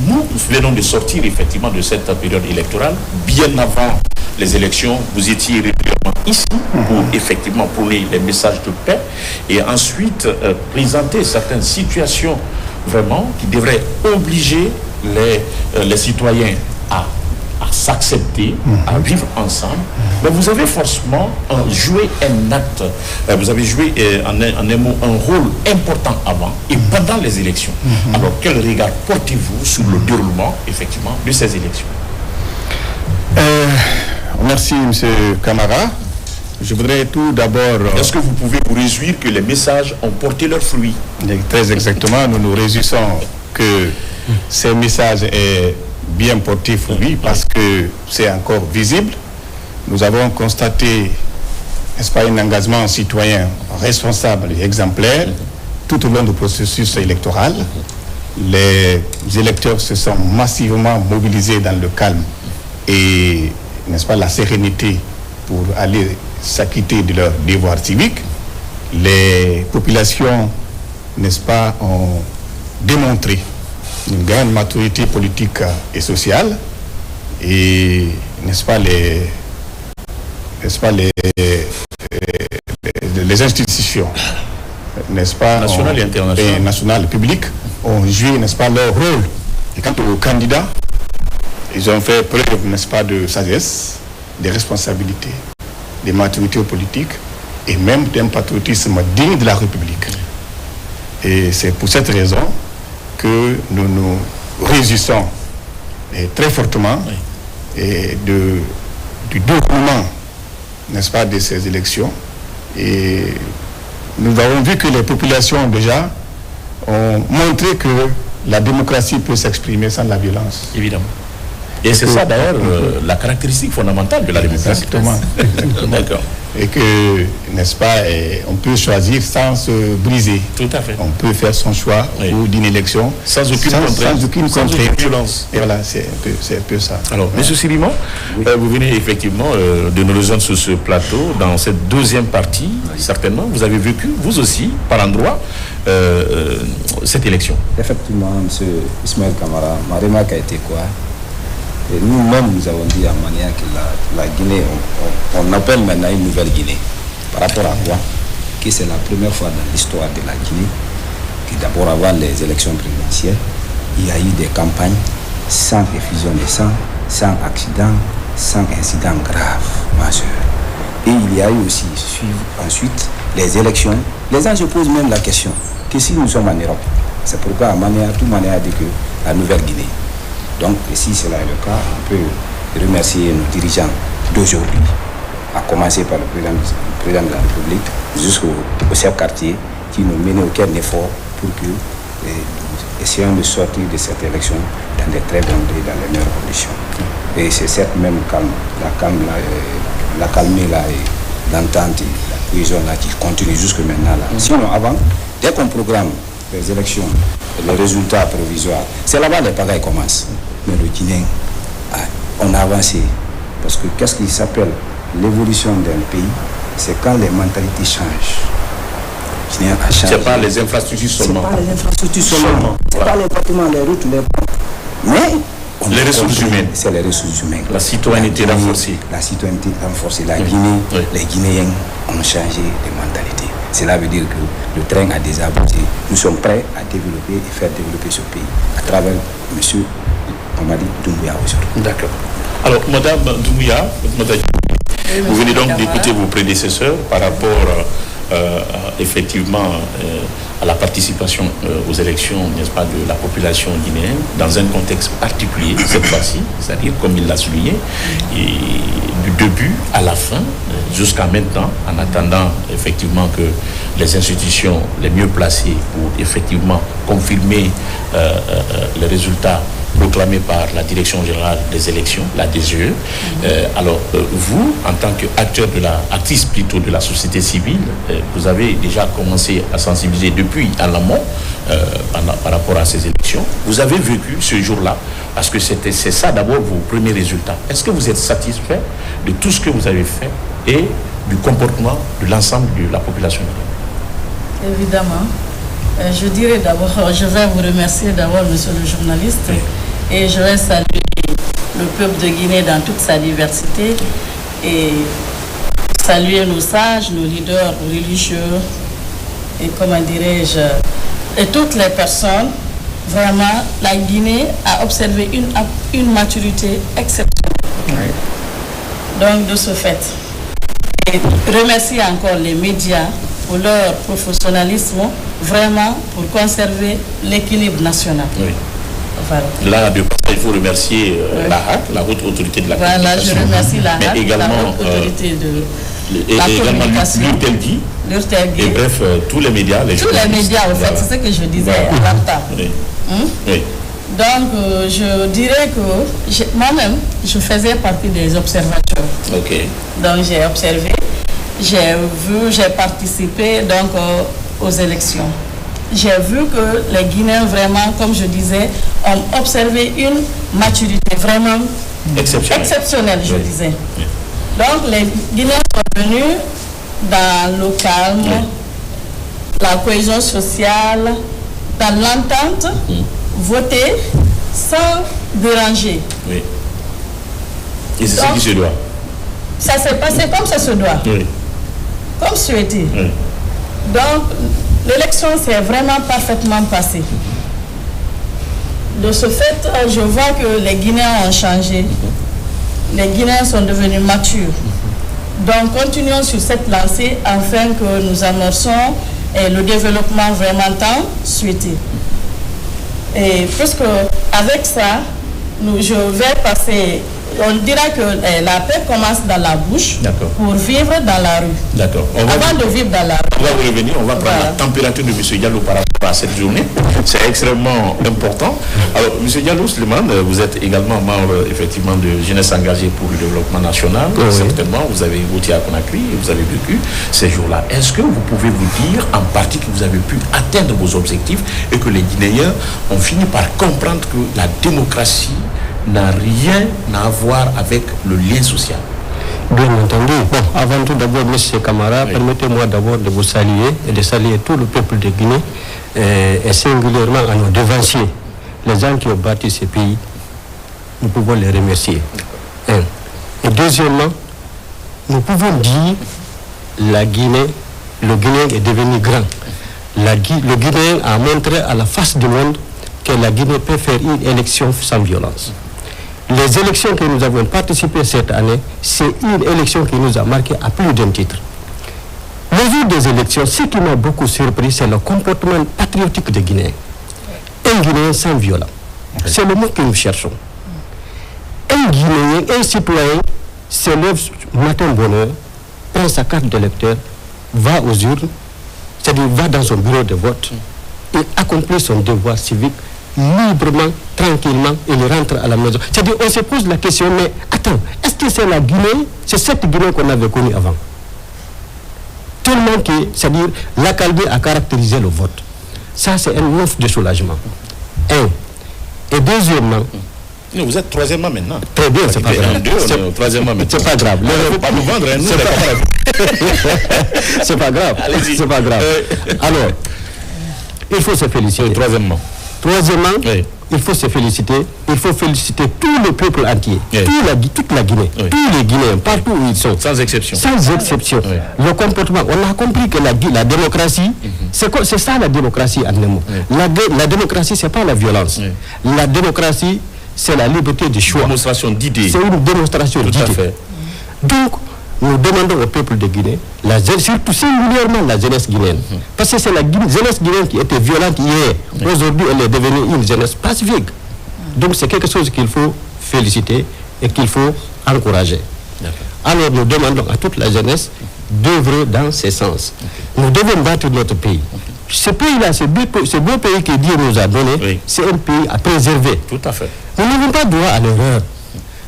nous venons de sortir effectivement de cette période électorale. Bien avant les élections, vous étiez régulièrement ici pour effectivement prôner les messages de paix et ensuite présenter certaines situations vraiment qui devraient obliger les citoyens à s'accepter, à vivre ensemble. Mais vous avez forcément joué un acte, vous avez joué en un mot un rôle important avant et pendant les élections. Alors quel regard portez-vous sur le déroulement effectivement de ces élections? Merci monsieur Camara. Je voudrais tout d'abord... Est-ce que vous pouvez vous réjouir que les messages ont porté leurs fruits? Très exactement, nous nous réjouissons que ces messages aient bien porté fruit parce que c'est encore visible. Nous avons constaté, n'est-ce pas, un engagement citoyen responsable et exemplaire tout au long du processus électoral. Les électeurs se sont massivement mobilisés dans le calme et, n'est-ce pas, la sérénité pour aller s'acquitter de leurs devoirs civiques. Les populations, n'est-ce pas, ont démontré une grande maturité politique et sociale et, n'est-ce pas, les institutions, n'est-ce pas, nationales et internationales, nationales, publiques, ont joué, n'est-ce pas, leur rôle. Et quant aux candidats, ils ont fait preuve, n'est-ce pas, de sagesse, de responsabilité, de maturité politique et même d'un patriotisme digne de la République. Et c'est pour cette raison que nous nous réjouissons très fortement du déroulement, n'est-ce pas, de ces élections. Et nous avons vu que les populations déjà ont montré que la démocratie peut s'exprimer sans la violence. Évidemment. Et c'est ça d'ailleurs la caractéristique fondamentale de la démocratie. Exactement. D'accord. Et que, n'est-ce pas, on peut choisir sans se briser. Tout à fait. On peut faire son choix ou d'une élection sans aucune contrainte, sans aucune violence. Et voilà, c'est un peu ça. Alors, M. Siliman, vous venez effectivement de nous rejoindre sur ce plateau dans cette deuxième partie. Certainement, vous avez vécu, vous aussi, par endroit, cette élection. Effectivement, M. Ismaël Kamara, ma remarque a été quoi? Et nous-mêmes, nous avons dit à Mania que la Guinée, on appelle maintenant une nouvelle Guinée. Par rapport à quoi? Que c'est la première fois dans l'histoire de la Guinée que d'abord avant les élections présidentielles, il y a eu des campagnes sans effusion de sang, sans accident, sans incident grave, majeur. Et il y a eu aussi, ensuite, les élections. Les gens se posent même la question que si nous sommes en Europe, c'est pourquoi à Mania, tout Mania a dit que la nouvelle Guinée. Donc, si cela est le cas, on peut remercier nos dirigeants d'aujourd'hui, à commencer par le président de la République, jusqu'au chef-quartier, qui n'ont mené aucun effort pour que nous essayons de sortir de cette élection dans des très bonnes et dans les meilleures conditions. Et c'est cette même calme, la calmie là, et l'entente, la cohésion là, qui continue jusque maintenant là. Sinon, avant, dès qu'on programme les élections, les résultats provisoires, c'est là-bas les pagailles commencent. Mais le Guinée, on a avancé. Parce que qu'est-ce qui s'appelle l'évolution d'un pays? C'est quand les mentalités changent. Le Guinée a changé. C'est pas les infrastructures seulement. C'est pas les infrastructures seulement. C'est pas les bâtiments, les routes, les ponts. Mais les ressources humaines. C'est les ressources humaines. La citoyenneté renforcée. La citoyenneté renforcée. La Guinée, les Guinéens ont changé de mentalité. Cela veut dire que le train a déjà abouti. Nous sommes prêts à développer et faire développer ce pays à travers M. Mamadi Doumbouya aujourd'hui. D'accord. Alors, Madame Doumbouya, vous venez donc d'écouter vos prédécesseurs par rapport effectivement à la participation aux élections, n'est-ce pas, de la population guinéenne dans un contexte particulier cette fois-ci, c'est-à-dire comme il l'a souligné, et du début à la fin jusqu'à maintenant, en attendant effectivement que les institutions les mieux placées pour effectivement confirmer les résultats proclamé par la Direction générale des élections, la DGE. Alors, vous, en tant qu'acteur actrice plutôt de la société civile, vous avez déjà commencé à sensibiliser depuis en amont par rapport à ces élections. Vous avez vécu ce jour-là, parce que c'est ça d'abord vos premiers résultats. Est-ce que vous êtes satisfait de tout ce que vous avez fait et du comportement de l'ensemble de la population? Évidemment. Je dirais d'abord, je vais vous remercier d'abord, monsieur le journaliste, et je vais saluer le peuple de Guinée dans toute sa diversité et saluer nos sages, nos leaders religieux et comment dirais-je, et toutes les personnes. Vraiment, la Guinée a observé une maturité exceptionnelle. Donc, de ce fait, et remercier encore les médias pour leur professionnalisme, vraiment pour conserver l'équilibre national. Oui. Voilà. Là, il faut remercier la HAC, la haute autorité de la communication. Voilà, je remercie la HAC, également, la haute autorité de la également communication. l'URTELGI. Et bref, tous les médias. Tous les médias, en fait, c'est ce que je disais à l'instant. Oui. Oui. Donc, je dirais que moi-même, je faisais partie des observateurs. Ok. Donc, j'ai observé, j'ai participé donc, aux élections. J'ai vu que les Guinéens, vraiment, comme je disais, ont observé une maturité vraiment exceptionnelle, je disais. Oui. Donc, les Guinéens sont venus dans le calme, la cohésion sociale, dans l'entente, voter sans déranger. Oui. Et c'est ce qui se doit. Ça s'est passé comme ça se doit. Oui. Comme souhaité. Oui. Donc, l'élection s'est vraiment parfaitement passée. De ce fait, je vois que les Guinéens ont changé. Les Guinéens sont devenus matures. Donc, continuons sur cette lancée afin que nous amorçons le développement vraiment tant souhaité. Et puisque avec ça, je vais passer on dira que la paix commence dans la bouche pour vivre dans la rue. D'accord. Avant de vivre dans la rue. On va vous revenir, on va prendre la température de M. Diallo par rapport à cette journée. C'est extrêmement important. Alors, M. Diallo Suleiman, vous êtes également membre effectivement de Jeunesse engagée pour le développement national. Oui. Certainement, vous avez voté à Conakry et vous avez vécu ces jours-là. Est-ce que vous pouvez vous dire en partie que vous avez pu atteindre vos objectifs et que les Guinéens ont fini par comprendre que la démocratie n'a rien à voir avec le lien social? Bien entendu. Bon, avant tout d'abord, M. Camara, permettez-moi d'abord de vous saluer et de saluer tout le peuple de Guinée et singulièrement à nos devanciers, les gens qui ont bâti ce pays. Nous pouvons les remercier. Et deuxièmement, nous pouvons dire la Guinée, le Guinéen est devenu grand. Le Guinéen a montré à la face du monde que la Guinée peut faire une élection sans violence. Les élections que nous avons participé cette année, c'est une élection qui nous a marqué à plus d'un titre. Le jour des élections, ce qui m'a beaucoup surpris, c'est le comportement patriotique des Guinéens. Un Guinéen sans violence. C'est le mot que nous cherchons. Un Guinéen, un citoyen, se lève matin bonheur, prend sa carte d'électeur, va aux urnes, c'est-à-dire va dans son bureau de vote et accomplit son devoir civique librement, tranquillement, il rentre à la maison. C'est-à-dire, on se pose la question, mais attends, est-ce que c'est la Guinée, c'est cette Guinée qu'on avait connue avant? Tellement que, c'est-à-dire, l'Acadie a caractérisé le vote. Ça, c'est un offre de soulagement. Et deuxièmement... Non, vous êtes troisièmement maintenant. Très bien, c'est pas grave. Troisièmement maintenant. C'est pas grave. Il ne faut pas nous vendre, nous, c'est pas grave. C'est pas grave. Alors, il faut se féliciter. Troisièmement, il faut se féliciter. Il faut féliciter tout le peuple entier, toute la Guinée, tous les Guinéens, partout où ils sont. Sans exception. Sans exception. Le comportement, on a compris que la démocratie, c'est ça la démocratie en un mot. La démocratie, c'est pas la violence. La démocratie, c'est la liberté de choix. Démonstration d'idées. C'est une démonstration d'idées. Donc, nous demandons au peuple de Guinée, surtout singulièrement la jeunesse guinéenne, parce que c'est la jeunesse guinéenne qui était violente hier. Aujourd'hui, elle est devenue une jeunesse pacifique. Donc, c'est quelque chose qu'il faut féliciter et qu'il faut encourager. Alors, nous demandons à toute la jeunesse d'œuvrer dans ce sens. Nous devons battre notre pays. Ce pays-là, ce beau pays que Dieu nous a donné, c'est un pays à préserver. Tout à fait. Nous n'avons pas droit à l'erreur.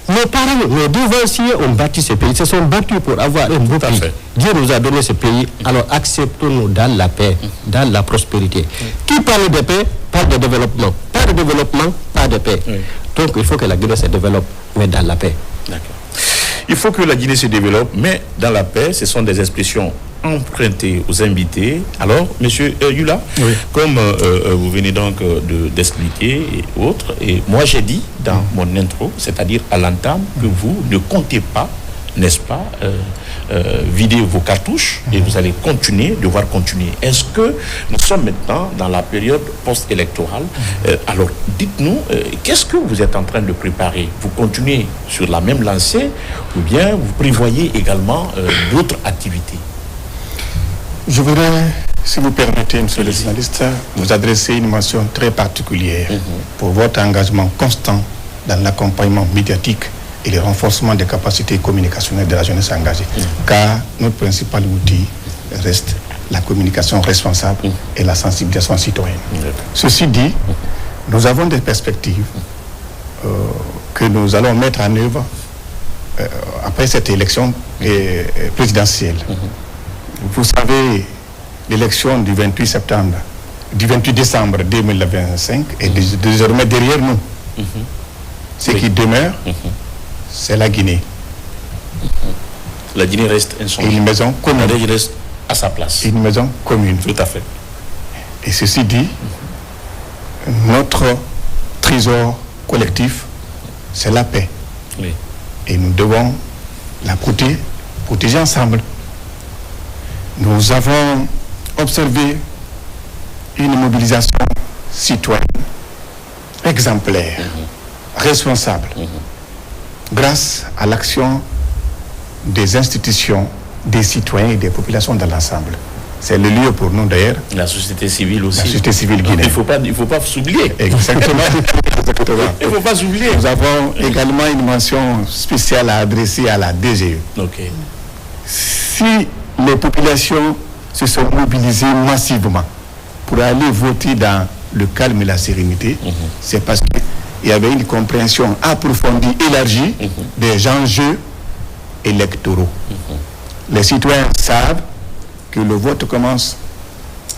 Nos parents, nos devanciers ont bâti ce pays, se sont battus pour avoir un beau pays. Dieu nous a donné ce pays, alors acceptons-nous dans la paix, dans la prospérité. Qui parle de paix, parle de développement. Pas de développement, pas de paix. Donc il faut que la Guinée se développe, mais dans la paix. D'accord. Il faut que la Guinée se développe, mais dans la paix, ce sont des expressions empruntées aux invités. Alors, Monsieur Yula, comme vous venez donc d'expliquer et autres, et moi j'ai dit dans mon intro, c'est-à-dire à l'entame, que vous ne comptez pas, n'est-ce pas, vider vos cartouches et vous allez devoir continuer. Est-ce que nous sommes maintenant dans la période post-électorale? Alors, dites-nous, qu'est-ce que vous êtes en train de préparer? Vous continuez sur la même lancée ou bien vous prévoyez également d'autres activités? Je voudrais, si vous permettez, monsieur le journaliste, vous adresser une mention très particulière pour votre engagement constant dans l'accompagnement médiatique et le renforcement des capacités communicationnelles de la jeunesse engagée. Car notre principal outil reste la communication responsable et la sensibilisation citoyenne. Ceci dit, nous avons des perspectives que nous allons mettre en œuvre après cette élection présidentielle. Vous savez, l'élection du 28 décembre 2025 est désormais derrière nous. Ce qui demeure, c'est la Guinée. La Guinée reste inchangée. Une maison commune. La Guinée reste à sa place. Une maison commune. Tout à fait. Et ceci dit, notre trésor collectif, c'est la paix. Oui. Et nous devons la protéger ensemble. Nous avons observé une mobilisation citoyenne exemplaire, responsable, grâce à l'action des institutions, des citoyens et des populations dans l'ensemble. C'est le lieu pour nous d'ailleurs. La société civile aussi. La société civile guinéenne. Il ne faut pas s'oublier. Exactement. Il ne faut pas s'oublier. Nous avons également une mention spéciale à adresser à la DGE. Ok. Si les populations se sont mobilisées massivement pour aller voter dans le calme et la sérénité, c'est parce qu'il y avait une compréhension approfondie, élargie des enjeux électoraux. Les citoyens savent que le vote commence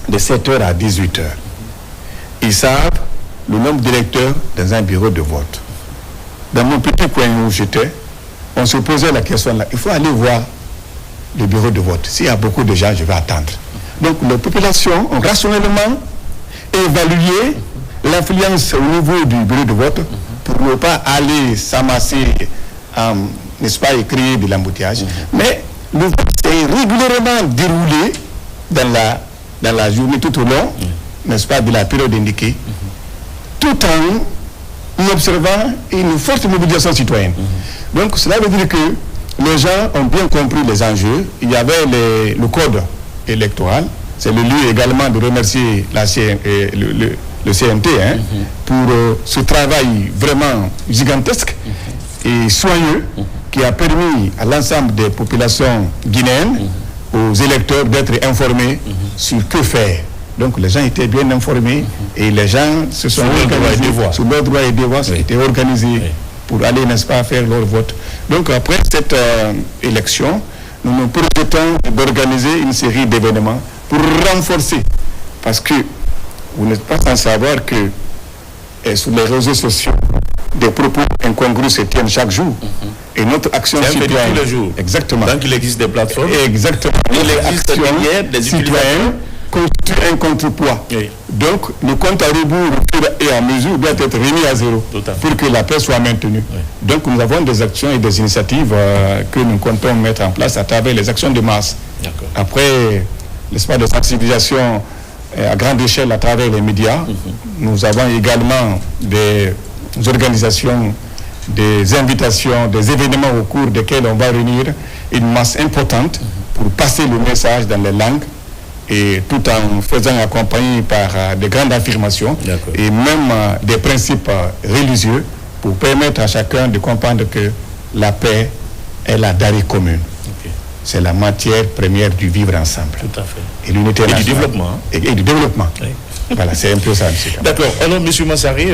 de 7h à 18h. Ils savent le nombre d'électeurs dans un bureau de vote. Dans mon petit coin où j'étais, on se posait la question là, il faut aller voir le bureau de vote. S'il y a beaucoup de gens, je vais attendre. Donc les populations ont rationnellement évalué l'influence au niveau du bureau de vote pour ne pas aller s'amasser, n'est-ce pas, et créer de l'embouteillage. Mais le vote s'est régulièrement déroulé dans la journée tout au long, n'est-ce pas, de la période indiquée, tout en observant une forte mobilisation citoyenne. Donc cela veut dire que les gens ont bien compris les enjeux. Il y avait le code électoral. C'est le lieu également de remercier le CNT pour ce travail vraiment gigantesque et soigneux qui a permis à l'ensemble des populations guinéennes, aux électeurs d'être informés sur que faire. Donc les gens étaient bien informés et les gens se sont organisés sous leurs droits et devoirs, étaient organisés pour aller, n'est-ce pas, faire leur vote. Donc après cette élection, nous nous projetons d'organiser une série d'événements pour renforcer, parce que vous n'êtes pas sans savoir que sur les réseaux sociaux, des propos incongrus se tiennent chaque jour. Et notre action citoyenne... tous les jours. Exactement. Donc il existe des plateformes. Exactement. Il existe des citoyens constitue un contrepoids. Oui. Donc le compte à rebours et à mesure doit être remis à zéro pour que la paix soit maintenue. Oui. Donc nous avons des actions et des initiatives que nous comptons mettre en place à travers les actions de masse. Après l'espace de sensibilisation à grande échelle à travers les médias, nous avons également des organisations, des invitations, des événements au cours desquels on va réunir une masse importante pour passer le message dans les langues et tout en faisant accompagner par des grandes affirmations et même des principes religieux pour permettre à chacun de comprendre que la paix est la denrée commune. C'est la matière première du vivre ensemble. Tout à fait. Et l'unité nationale. Du développement. Et du développement. Voilà, c'est un peu ça, monsieur. D'accord. Alors, M. Massari,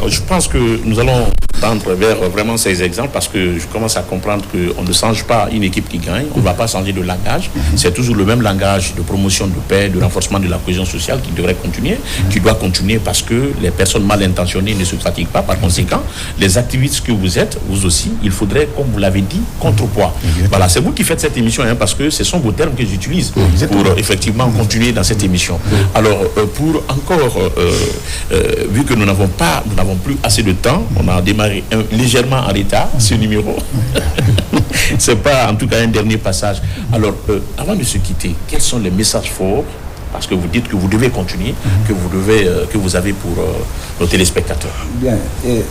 je pense que nous allons tendre vers vraiment ces exemples parce que je commence à comprendre qu'on ne change pas une équipe qui gagne. On ne va pas changer de langage. C'est toujours le même langage de promotion de paix, de renforcement de la cohésion sociale qui devrait continuer, qui doit continuer parce que les personnes mal intentionnées ne se fatiguent pas. Par conséquent, les activistes que vous êtes, vous aussi, il faudrait, comme vous l'avez dit, contrepoids. Voilà, c'est vous qui faites cette émission parce que ce sont vos termes que j'utilise pour effectivement continuer dans cette émission. Alors, pour encore, vu que nous n'avons plus assez de temps, on a démarré légèrement en retard ce numéro. C'est pas en tout cas un dernier passage. Alors, avant de se quitter, quels sont les messages forts, parce que vous dites que vous devez continuer, que vous avez pour nos téléspectateurs? Bien,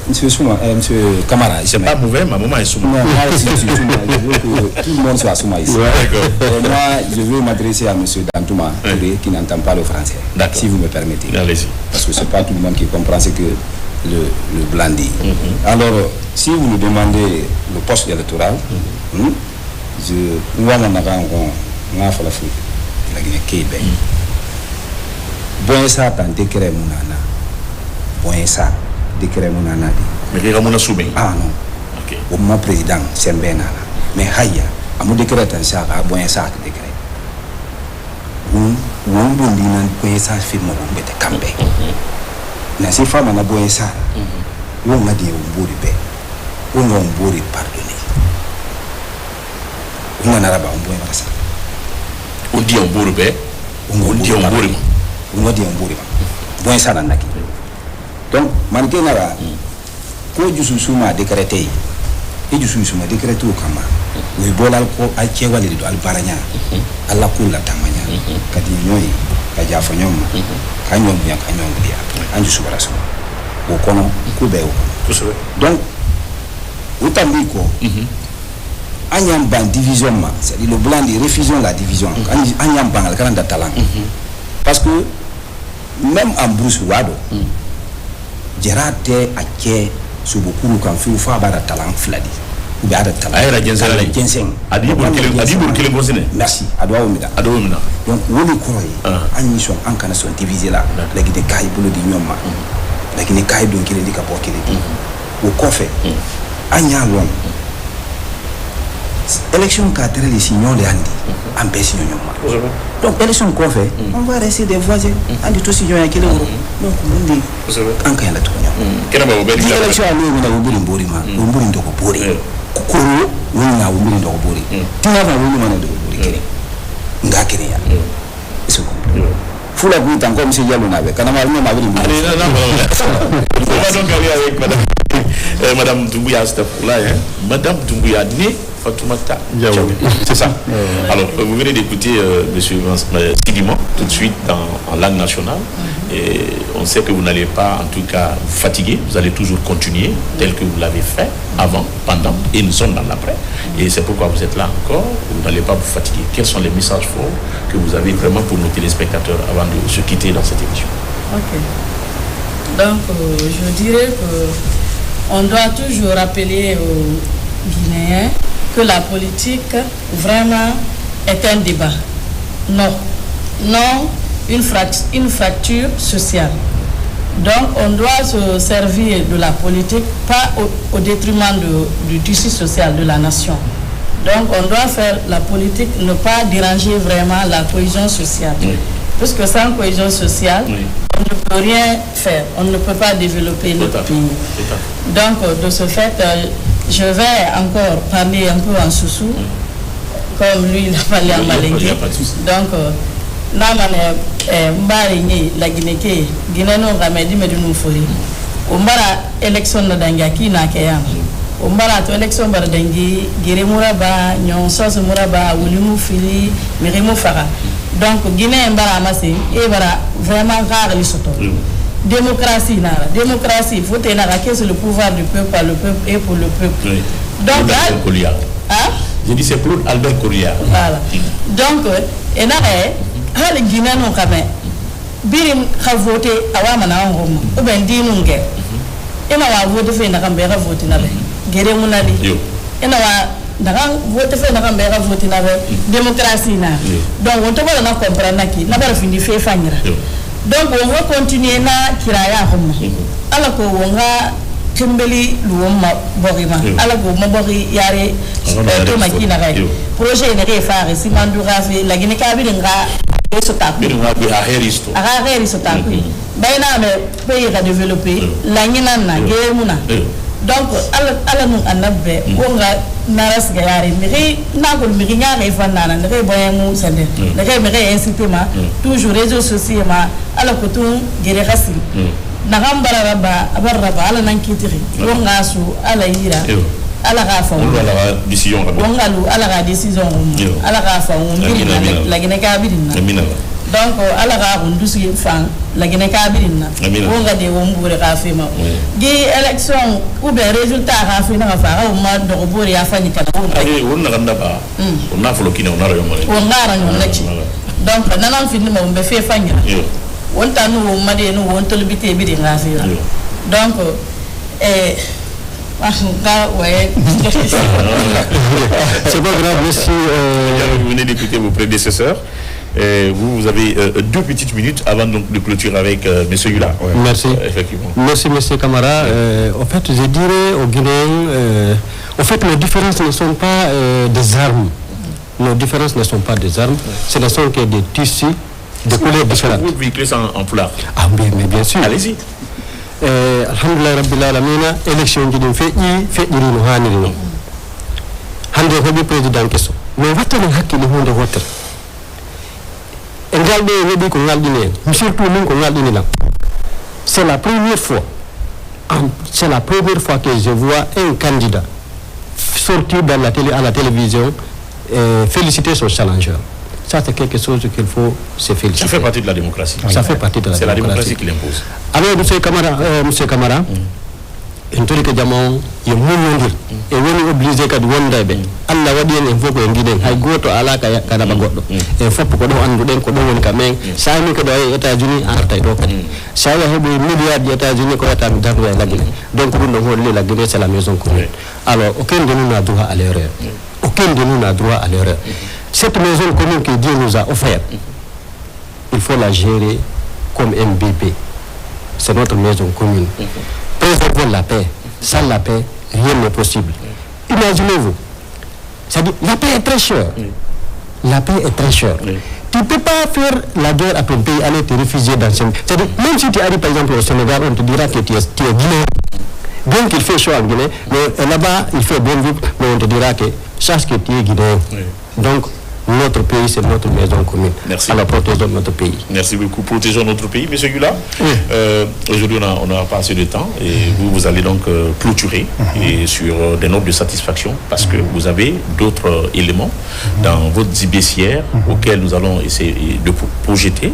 monsieur Souma, monsieur Camara. C'est pas mauvais, ma maman est Souma. Non, moi aussi je suis Souma. Je veux que tout le monde soit Souma ici. Moi, je veux m'adresser à monsieur Dantouma, qui n'entend pas le français. Si vous me permettez. Allez-y. Parce que c'est pas tout le monde qui comprend ce que le blanc dit. Alors, si vous nous demandez le poste électoral, je vois mon avant la Guinée-Québec. Bon ça tant décret munana. Bon ça décret munana di. Mais Ramona Soumé. Ah non. OK. Au mon président Sembena. Mais haya, amu décret tant ça bon ça décret. Bon dina bon ça fait mo bete kambe. Na si femme na bon ça. On a dit on bori be. On bori pardonner. On a araba on bon ça. On dit on bori be. On dit on bori. On dit on bori. Bon ça naki. Donc manke na ko jusu suma décrété. Et jusu suma décrété au kama. We bolal ko a chewali do albaranya. Alla kula tamanya. Kadi nyoi ka jafa nyoma. Ka nyom bien ka nyom dia. Anju subara so. O kono ku be o. Donc utambi ko Anyamban division, c'est-à-dire le blanc de réfusion la division. Anyamban le grand talent. Parce que même en Bruce Wado, Gérate a qui sur beaucoup de conflits ou faire de talent fladi. Ou bien de talent. Merci. Donc, on est croyé. Они sont en canne sont divisés là. Les guides caillent pour le dignoma. Les guides caillent donc qui les dit qu'à pour qu'il est. Au coffre. Anya long. Élection 4 les signaux les andi. En baisse signaux. Donc élection qu'on fait, on va rester des voisins. Andi tout signaux à quel euro. Donc on dit. En canne la tournure. Quelle est ma belle élection à nous on a oublié Borima. On oublie de Bori. Koro on a oublié de Bori. Tu n'as pas oublié de Bori. Nga Kenya. C'est compris. Faut la goûter encore monsieur Yalou n'avait. Quand on a vu ma vie. Allez, non, on va donc aller avec Madame Doumbouya, Madame Doumbouya, née Fatoumata Diaoui. C'est ça. Alors, vous venez d'écouter monsieur Sidimon tout de suite en langue nationale. Et on sait que vous n'allez pas, en tout cas, vous fatiguer. Vous allez toujours continuer tel que vous l'avez fait avant, pendant, et nous sommes dans l'après. Et c'est pourquoi vous êtes là encore. Vous n'allez pas vous fatiguer. Quels sont les messages forts que vous avez vraiment pour nos téléspectateurs avant de se quitter dans cette émission? Ok. Donc, je dirais qu'on doit toujours rappeler aux Guinéens que la politique, vraiment, est un débat. Non. Non, une fracture sociale. Donc, on doit se servir de la politique, pas au détriment du tissu social de la nation. Donc, on doit faire la politique, ne pas déranger vraiment la cohésion sociale. Oui. Parce que sans cohésion sociale, oui, on ne peut rien faire. On ne peut pas développer notre pays. Donc, de ce fait, je vais encore parler un peu en Soussou, comme lui, il a parlé en Malingue. Donc, Mbari la Guinée, Guinée non ramedi medunu fori. Umbara élection na dangaki na kayam. Umbara to élection bar dangi gire muraba nyon sos muraba wulimu fili mirimu fara. Donc Guinée mbara amasi e bara vraiment rare li soto. Démocratie nara, démocratie faut tenir à que c'est le pouvoir du peuple par le peuple et pour le peuple. Donc hein? Je dis c'est pour Albert Correa. Voilà. Donc et na hali Guinée non kame birim ka voté awama na ngom o ben dinu nge ina wa voté fe na kambe ka voté na be gere munali ina wa daga voté fe na kambe ka voté na be démocratie na donc on te va na comprendre ki na bara findi fe fanyira donc on va continuer na kiraya homo ala ko wonga kembeli luoma borima ala ko mabori yare to makina ga projet ne ke fare simandura fe la Guinée ka bi nga eso taku a heristo taku bayna me pays ka développer la nyina na gemuna donc ala nu anabbe wonga naras ga yare mi na ko mi nya ga fanna na ne boye mu sande ne ga mi ga inciter toujours réseaux sociaux ma ala ko tun gere khasi na gambara raba abarraba ala nan kitiri wonga su ala yira ala ka fa ala décision wongalu ala ka décision ala ka fa la Guinée ka bidina donc ala ka hundusi fa la Guinée ka bidina wonga de wombure ka fa ma gi élection ou bien résultat ka fa na fa o ma do bore ya fa ni kana wonna ganda ba wonna folo kina wonna rayo mare wonna rayo nachi donc nanan finni mo be fe fanya wonta no ma de no won tolbité bi de nga fa donc C'est pas grave, merci. Vous venez d'écouter vos prédécesseurs. Vous avez 2 petites minutes avant donc de clôturer avec M. Yula. Ouais. Merci. Effectivement. Merci, M. Camara. En fait, je dirais aux Guinéens, en fait, les différences ne sont pas des armes. Nos différences ne sont pas des armes. Ce ne sont que des tissus de couleurs différentes. Vous véhiculez ça en foulard. Ah, mais bien sûr. Allez-y. Alhamdulillah rabbil alamin élection ji dum feƴƴiri no haniri no hande hoɓi président kesso mais wattani hakkille hunde wotere e ngalɗo e heeɓi ko ngalɗini en surtout min ko ngalɗinilam c'est la première fois que je vois un candidat sortir dans la télé à la télévision féliciter son challenger. Ça, c'est quelque chose qu'il faut se féliciter. Ça fait partie de la démocratie. Ça fait partie de la démocratie. C'est la démocratie qui l'impose. Alors, M. Camara, en tori ko jamon yo muñondir e woni obligé kadi wondaɓe Allah waɗi en fof ko e guiɗen hay goto ala ka naɓa goɗɗo e foppo ko ɗo anduɗen ko ɗo woni ka men sa min ko ɗo e États-Unis a arta e ɗo kadi sa wi a heeɓi milliard ji États-Unis ko wiyata mi darnoya la Guinée donc ɗum ɗo holli la Guinée c'est la maison commune alors aucun de nous n'a droit à l'erreur aucun de nous n'a droit à l'erreur cette maison commune que Dieu nous a offert il faut la gérer comme MVP c'est notre maison commune préservons la paix. Sans la paix, rien n'est possible. Imaginez-vous. C'est-à-dire, la paix est très chère. La paix est très chère. Tu ne peux pas faire la guerre à ton pays, aller te réfugier dans ce... C'est-à-dire, même si tu arrives par exemple au Sénégal, on te dira que tu es Guinéen. Bien qu'il fait chaud en Guinée, mais là-bas, il fait bon vivre, mais on te dira que sache que tu es Guinéen. Donc, notre pays, c'est notre maison commune. Merci. Alors, protégeons notre pays. Merci beaucoup. Protégeons notre pays. Monsieur Gula, aujourd'hui, on n'a pas assez de temps et vous allez donc clôturer et sur des notes de satisfaction parce que vous avez d'autres éléments dans votre baissière auxquels nous allons essayer de projeter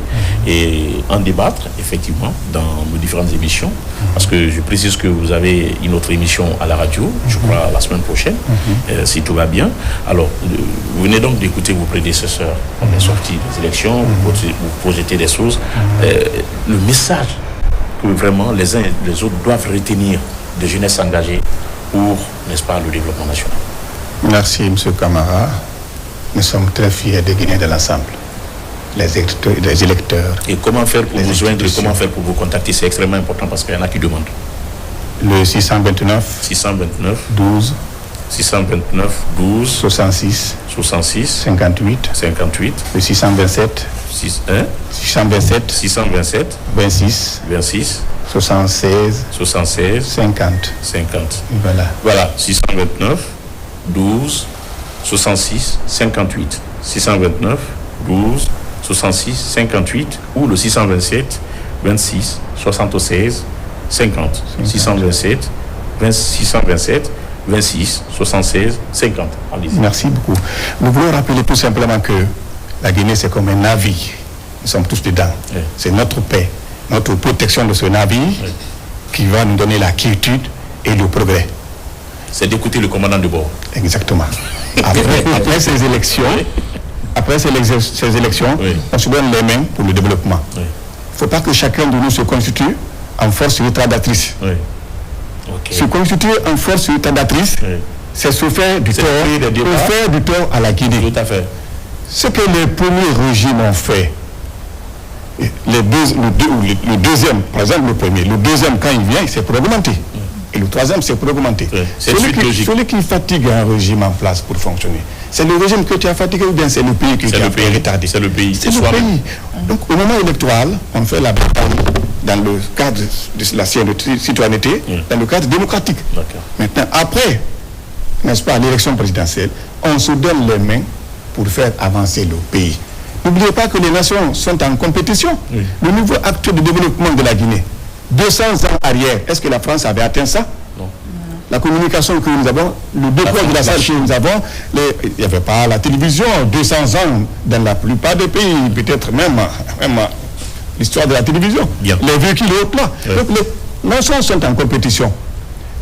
et en débattre, effectivement, dans nos différentes émissions. Parce que je précise que vous avez une autre émission à la radio, je crois, la semaine prochaine, si tout va bien. Alors, vous venez donc d'écouter vos prédécesseurs. On est sorti des élections, vous projetez des choses. Le message que vraiment les uns et les autres doivent retenir de jeunesse engagée pour, n'est-ce pas, le développement national. Merci, M. Camara. Nous sommes très fiers des Guinéens de l'ensemble. Les électeurs. Et comment faire pour vous joindre, comment faire pour vous contacter, c'est extrêmement important parce qu'il y en a qui demandent. Le 629 12 629 12 66 58 le 627 26 76 50. Voilà, 629 12 66 58 629 12 66 58 ou le 627 26 76 50 627 627 26 76 50. Allez-y. Merci beaucoup. Nous voulons rappeler tout simplement que la Guinée c'est comme un navire. Nous sommes tous dedans. Oui. C'est notre paix, notre protection de ce navire qui va nous donner la quiétude et le progrès. C'est d'écouter le commandant de bord. Exactement. Après ces élections, on se donne les mains pour le développement. Il ne faut pas que chacun de nous se constitue en force retardatrice. Se constituer en force retardatrice, c'est se faire du tort, faire du tort à la Guinée. Tout à fait. Ce que les premiers régimes ont fait, le deuxième, par exemple le premier, le deuxième quand il vient, il s'est pour augmenter. Et le troisième, c'est pour augmenter. Celui qui fatigue un régime en place pour fonctionner, c'est le régime que tu as fatigué ou bien c'est le pays que tu as retardé? C'est le pays. C'est le pays. Donc au moment électoral, on fait la bataille dans le cadre de la citoyenneté, dans le cadre démocratique. Maintenant, après, n'est-ce pas, l'élection présidentielle, on se donne les mains pour faire avancer le pays. N'oubliez pas que les nations sont en compétition. Le niveau actuel de développement de la Guinée, 200 ans arrière, est-ce que la France avait atteint ça? Non. La communication que nous avons, le déploiement de la salle que nous avons, il n'y avait pas la télévision, 200 ans dans la plupart des pays, peut-être même l'histoire de la télévision. Bien. Les véhicules et autres là. Donc les nations sont en compétition.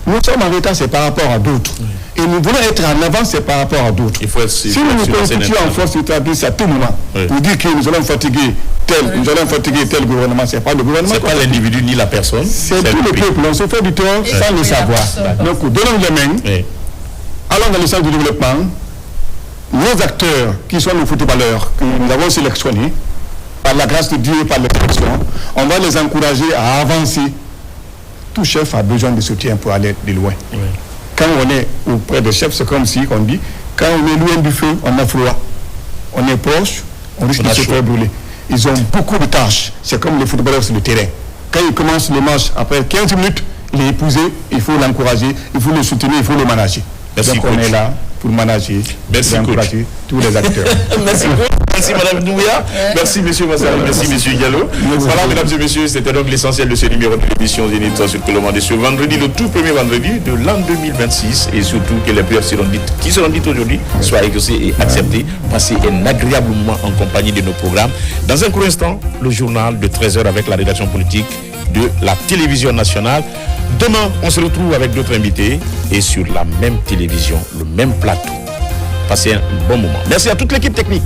Nous sommes en retard, c'est par rapport à d'autres. Et nous voulons être en avance, c'est par rapport à d'autres. Si nous nous constituons en force établie à tout moment, pour dire que nous allons fatiguer tel gouvernement, c'est pas le gouvernement. C'est pas l'individu ni la personne. C'est tout le peuple. On se fait du tort sans le savoir. Donc, donnons les mains, allons dans le sens du développement. Nos acteurs, qui sont nos footballeurs, que nous avons sélectionnés, par la grâce de Dieu et par les sélections, on va les encourager à avancer. Tout chef a besoin de soutien pour aller de loin. Quand on est auprès des chefs, c'est comme si on dit, quand on est loin du feu, on a froid. On est proche, on risque de se faire brûler. Ils ont beaucoup de tâches. C'est comme les footballeurs sur le terrain. Quand ils commencent le match, après 15 minutes, il est épousé, il faut l'encourager, il faut le soutenir, il faut le manager. Merci, donc coach. on est là pour manager, merci, pour encourager tous les acteurs. Merci beaucoup. Merci Madame Doumbouya. Merci Monsieur Massari. Merci Monsieur Diallo. Voilà Mesdames et Messieurs, c'était donc l'essentiel de ce numéro de l'émission Zénith sur Colomandé ce vendredi, le tout premier vendredi de l'an 2026 et surtout que les prières qui seront dites aujourd'hui soient exaucées et acceptées. Passez un agréable moment en compagnie de nos programmes. Dans un court instant, le journal de 13h avec la rédaction politique de la télévision nationale. Demain, on se retrouve avec d'autres invités et sur la même télévision, le même plateau. Passez un bon moment. Merci à toute l'équipe technique.